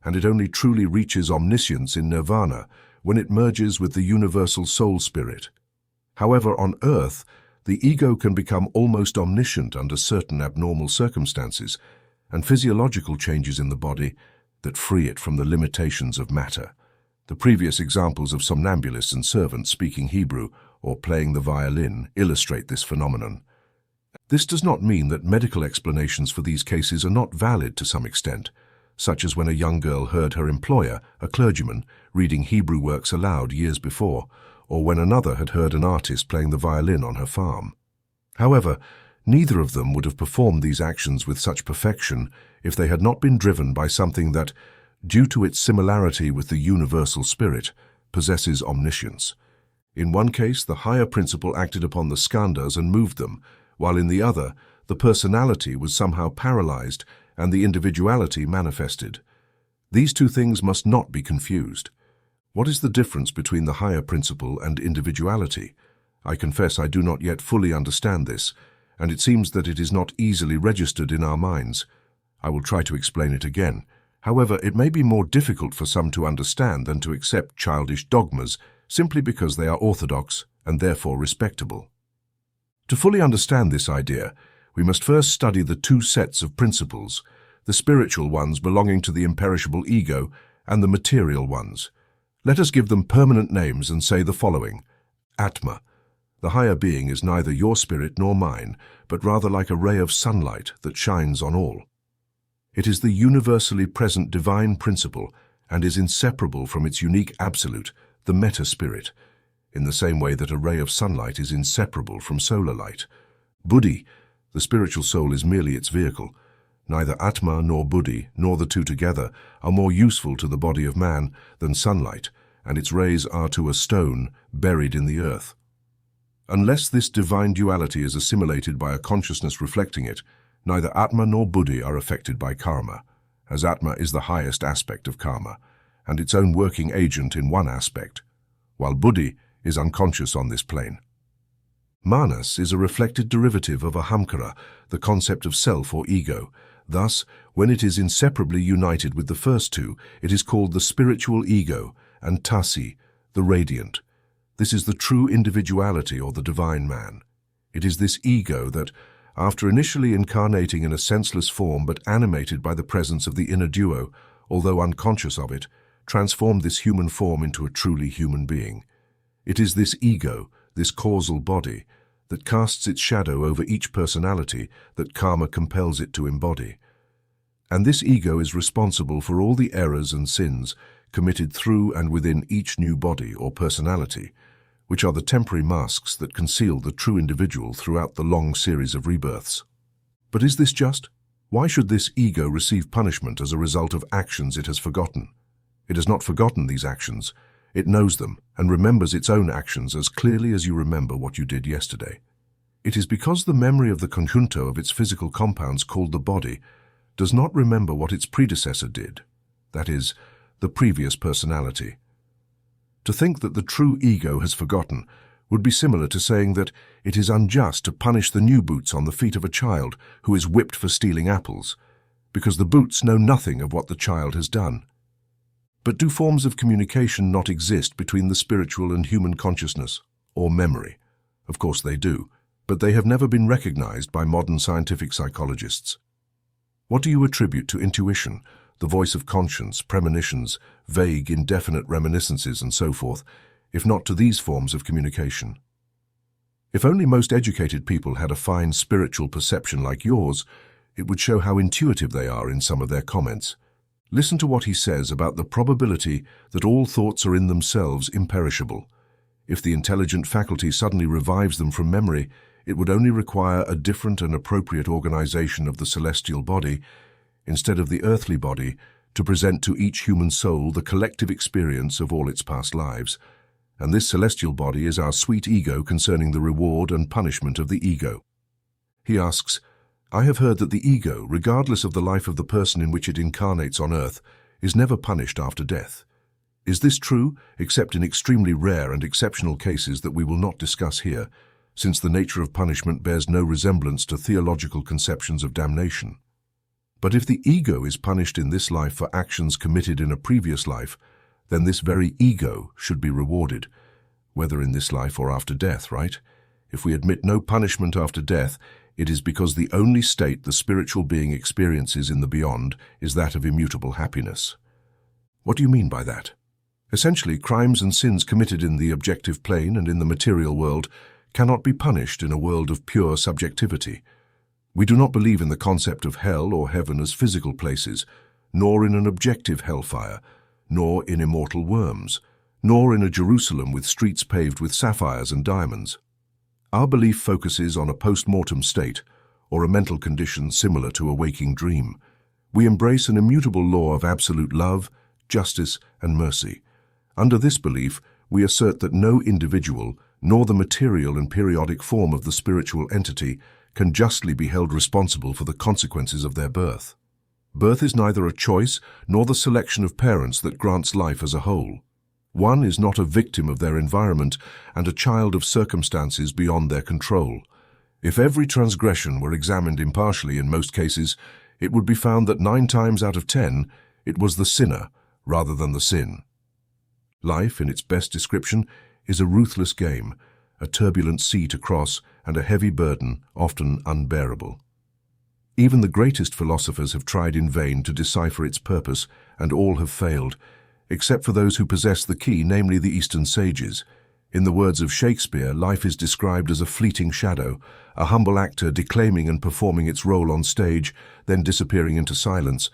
and it only truly reaches omniscience in nirvana, when it merges with the universal soul spirit. However, on earth, the ego can become almost omniscient under certain abnormal circumstances and physiological changes in the body that free it from the limitations of matter. The previous examples of somnambulists and servants speaking Hebrew or playing the violin illustrate this phenomenon. This does not mean that medical explanations for these cases are not valid to some extent, such as when a young girl heard her employer, a clergyman, reading Hebrew works aloud years before, or when another had heard an artist playing the violin on her farm. However, neither of them would have performed these actions with such perfection if they had not been driven by something that, due to its similarity with the universal spirit, possesses omniscience. In one case, the higher principle acted upon the skandhas and moved them, while in the other, the personality was somehow paralyzed and the individuality manifested. These two things must not be confused. What is the difference between the higher principle and individuality? I confess I do not yet fully understand this, and it seems that it is not easily registered in our minds. I will try to explain it again. However, it may be more difficult for some to understand than to accept childish dogmas simply because they are orthodox and therefore respectable. To fully understand this idea, we must first study the two sets of principles, the spiritual ones belonging to the imperishable ego and the material ones. Let us give them permanent names and say the following. Atma. The higher being is neither your spirit nor mine, but rather like a ray of sunlight that shines on all. It is the universally present divine principle and is inseparable from its unique absolute, the meta-spirit, in the same way that a ray of sunlight is inseparable from solar light. Buddhi, the spiritual soul, is merely its vehicle. Neither Atma nor Buddhi, nor the two together, are more useful to the body of man than sunlight, and its rays are to a stone buried in the earth. Unless this divine duality is assimilated by a consciousness reflecting it, neither Atma nor Buddhi are affected by karma, as Atma is the highest aspect of karma, and its own working agent in one aspect, while Buddhi is unconscious on this plane. Manas is a reflected derivative of ahamkara, the concept of self or ego. Thus, when it is inseparably united with the first two, it is called the spiritual ego, and tasi, the radiant. This is the true individuality or the divine man. It is this ego that, after initially incarnating in a senseless form but animated by the presence of the inner duo, although unconscious of it, transformed this human form into a truly human being. It is this ego, this causal body, that casts its shadow over each personality that karma compels it to embody. And this ego is responsible for all the errors and sins committed through and within each new body or personality, which are the temporary masks that conceal the true individual throughout the long series of rebirths. But is this just? Why should this ego receive punishment as a result of actions it has forgotten? It has not forgotten these actions. It knows them and remembers its own actions as clearly as you remember what you did yesterday. It is because the memory of the conjunto of its physical compounds called the body does not remember what its predecessor did, that is, the previous personality. To think that the true ego has forgotten would be similar to saying that it is unjust to punish the new boots on the feet of a child who is whipped for stealing apples, because the boots know nothing of what the child has done. But do forms of communication not exist between the spiritual and human consciousness, or memory? Of course they do, but they have never been recognized by modern scientific psychologists. What do you attribute to intuition, the voice of conscience, premonitions, vague, indefinite reminiscences, and so forth, if not to these forms of communication? If only most educated people had a fine spiritual perception like yours, it would show how intuitive they are in some of their comments. Listen to what he says about the probability that all thoughts are in themselves imperishable. If the intelligent faculty suddenly revives them from memory, it would only require a different and appropriate organization of the celestial body, instead of the earthly body, to present to each human soul the collective experience of all its past lives. And this celestial body is our sweet ego concerning the reward and punishment of the ego. He asks, I have heard that the ego, regardless of the life of the person in which it incarnates on earth, is never punished after death. Is this true, except in extremely rare and exceptional cases that we will not discuss here, since the nature of punishment bears no resemblance to theological conceptions of damnation? But if the ego is punished in this life for actions committed in a previous life, then this very ego should be rewarded, whether in this life or after death, right? If we admit no punishment after death, it is because the only state the spiritual being experiences in the beyond is that of immutable happiness. What do you mean by that? Essentially, crimes and sins committed in the objective plane and in the material world cannot be punished in a world of pure subjectivity. We do not believe in the concept of hell or heaven as physical places, nor in an objective hellfire, nor in immortal worms, nor in a Jerusalem with streets paved with sapphires and diamonds. Our belief focuses on a post-mortem state, or a mental condition similar to a waking dream. We embrace an immutable law of absolute love, justice, and mercy. Under this belief, we assert that no individual, nor the material and periodic form of the spiritual entity, can justly be held responsible for the consequences of their birth. Birth is neither a choice nor the selection of parents that grants life as a whole. One is not a victim of their environment and a child of circumstances beyond their control. If every transgression were examined impartially in most cases, it would be found that 9 times out of 10, it was the sinner rather than the sin. Life, in its best description, is a ruthless game, a turbulent sea to cross and a heavy burden, often unbearable. Even the greatest philosophers have tried in vain to decipher its purpose, and all have failed, except for those who possess the key, namely the Eastern sages. In the words of Shakespeare, life is described as a fleeting shadow, a humble actor declaiming and performing its role on stage, then disappearing into silence,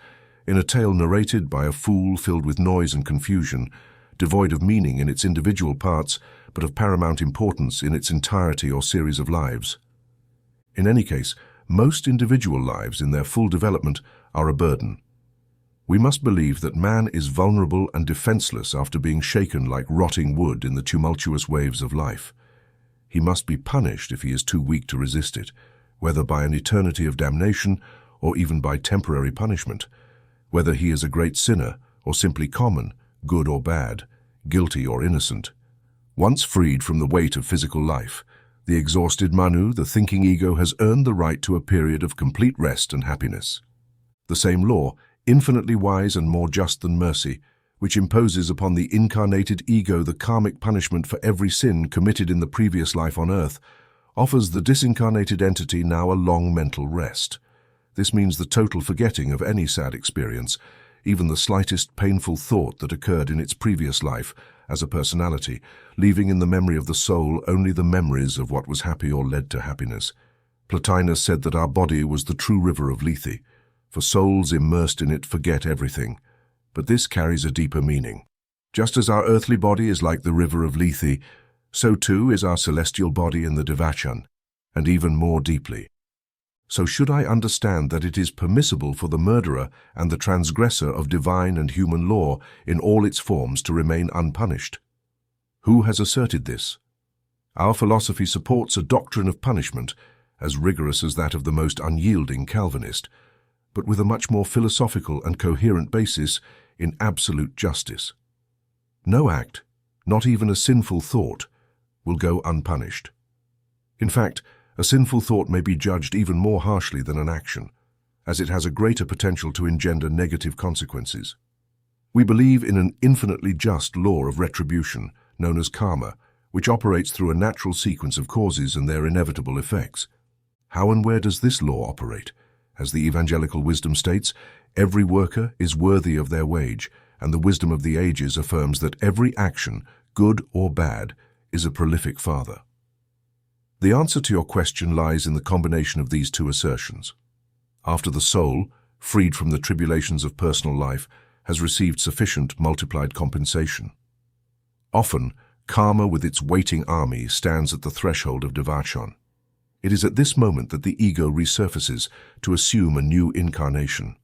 in a tale narrated by a fool filled with noise and confusion, devoid of meaning in its individual parts, but of paramount importance in its entirety or series of lives. In any case, most individual lives in their full development are a burden. We must believe that man is vulnerable and defenseless after being shaken like rotting wood in the tumultuous waves of life. He must be punished if he is too weak to resist it, whether by an eternity of damnation or even by temporary punishment, whether he is a great sinner or simply common, good or bad, guilty or innocent. Once freed from the weight of physical life, The exhausted Manu, the thinking ego, has earned the right to a period of complete rest and happiness. The same law, infinitely wise and more just than mercy, which imposes upon the incarnated ego the karmic punishment for every sin committed in the previous life on earth, offers the disincarnated entity now a long mental rest. This means the total forgetting of any sad experience, even the slightest painful thought that occurred in its previous life as a personality, leaving in the memory of the soul only the memories of what was happy or led to happiness. Plotinus said that our body was the true river of Lethe, for souls immersed in it forget everything. But this carries a deeper meaning. Just as our earthly body is like the river of Lethe, so too is our celestial body in the Devachan, and even more deeply. So should I understand that it is permissible for the murderer and the transgressor of divine and human law in all its forms to remain unpunished? Who has asserted this? Our philosophy supports a doctrine of punishment, as rigorous as that of the most unyielding Calvinist, but with a much more philosophical and coherent basis in absolute justice. No act, not even a sinful thought, will go unpunished. In fact, a sinful thought may be judged even more harshly than an action, as it has a greater potential to engender negative consequences. We believe in an infinitely just law of retribution, known as karma, which operates through a natural sequence of causes and their inevitable effects. How and where does this law operate? As the evangelical wisdom states, every worker is worthy of their wage, and the wisdom of the ages affirms that every action, good or bad, is a prolific father. The answer to your question lies in the combination of these two assertions. After the soul, freed from the tribulations of personal life, has received sufficient multiplied compensation. Often, karma with its waiting army stands at the threshold of Devachan. It is at this moment that the ego resurfaces to assume a new incarnation.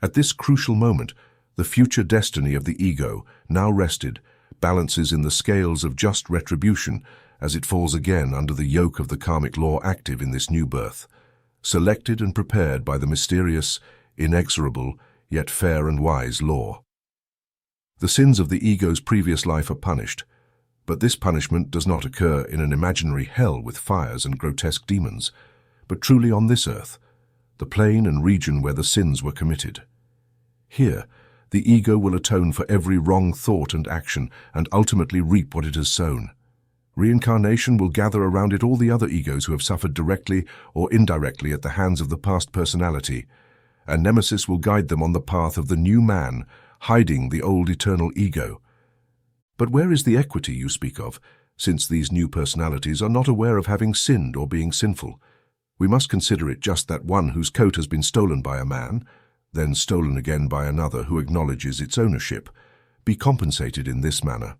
At this crucial moment, the future destiny of the ego, now rested, balances in the scales of just retribution as it falls again under the yoke of the karmic law active in this new birth, selected and prepared by the mysterious, inexorable, yet fair and wise law. The sins of the ego's previous life are punished, but this punishment does not occur in an imaginary hell with fires and grotesque demons, but truly on this earth, the plane and region where the sins were committed. Here, the ego will atone for every wrong thought and action and ultimately reap what it has sown. Reincarnation will gather around it all the other egos who have suffered directly or indirectly at the hands of the past personality, and Nemesis will guide them on the path of the new man, hiding the old eternal ego. But where is the equity you speak of, since these new personalities are not aware of having sinned or being sinful? We must consider it just that one whose coat has been stolen by a man, then stolen again by another who acknowledges its ownership, be compensated in this manner.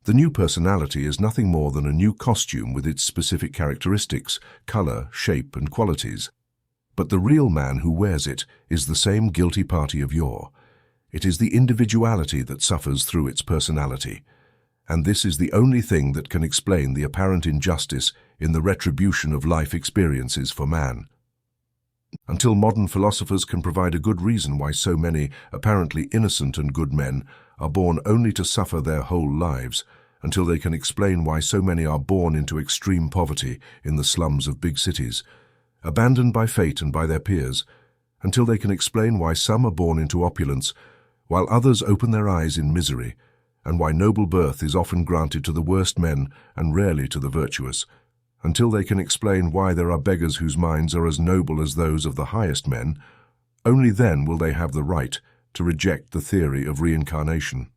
The new personality is nothing more than a new costume with its specific characteristics, color, shape, and qualities. But the real man who wears it is the same guilty party of yore. It is the individuality that suffers through its personality, and this is the only thing that can explain the apparent injustice in the retribution of life experiences for man. Until modern philosophers can provide a good reason why so many apparently innocent and good men are born only to suffer their whole lives, until they can explain why so many are born into extreme poverty in the slums of big cities, abandoned by fate and by their peers, until they can explain why some are born into opulence, while others open their eyes in misery, and why noble birth is often granted to the worst men and rarely to the virtuous, until they can explain why there are beggars whose minds are as noble as those of the highest men. Only then will they have the right to reject the theory of reincarnation.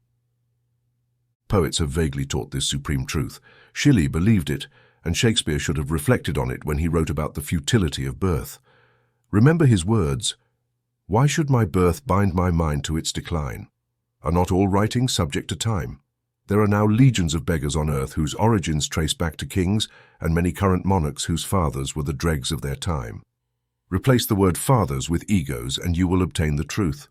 Poets have vaguely taught this supreme truth. Shelley believed it, and Shakespeare should have reflected on it when he wrote about the futility of birth. Remember his words, "Why should my birth bind my mind to its decline? Are not all writings subject to time? There are now legions of beggars on earth whose origins trace back to kings, and many current monarchs whose fathers were the dregs of their time." Replace the word fathers with egos and you will obtain the truth.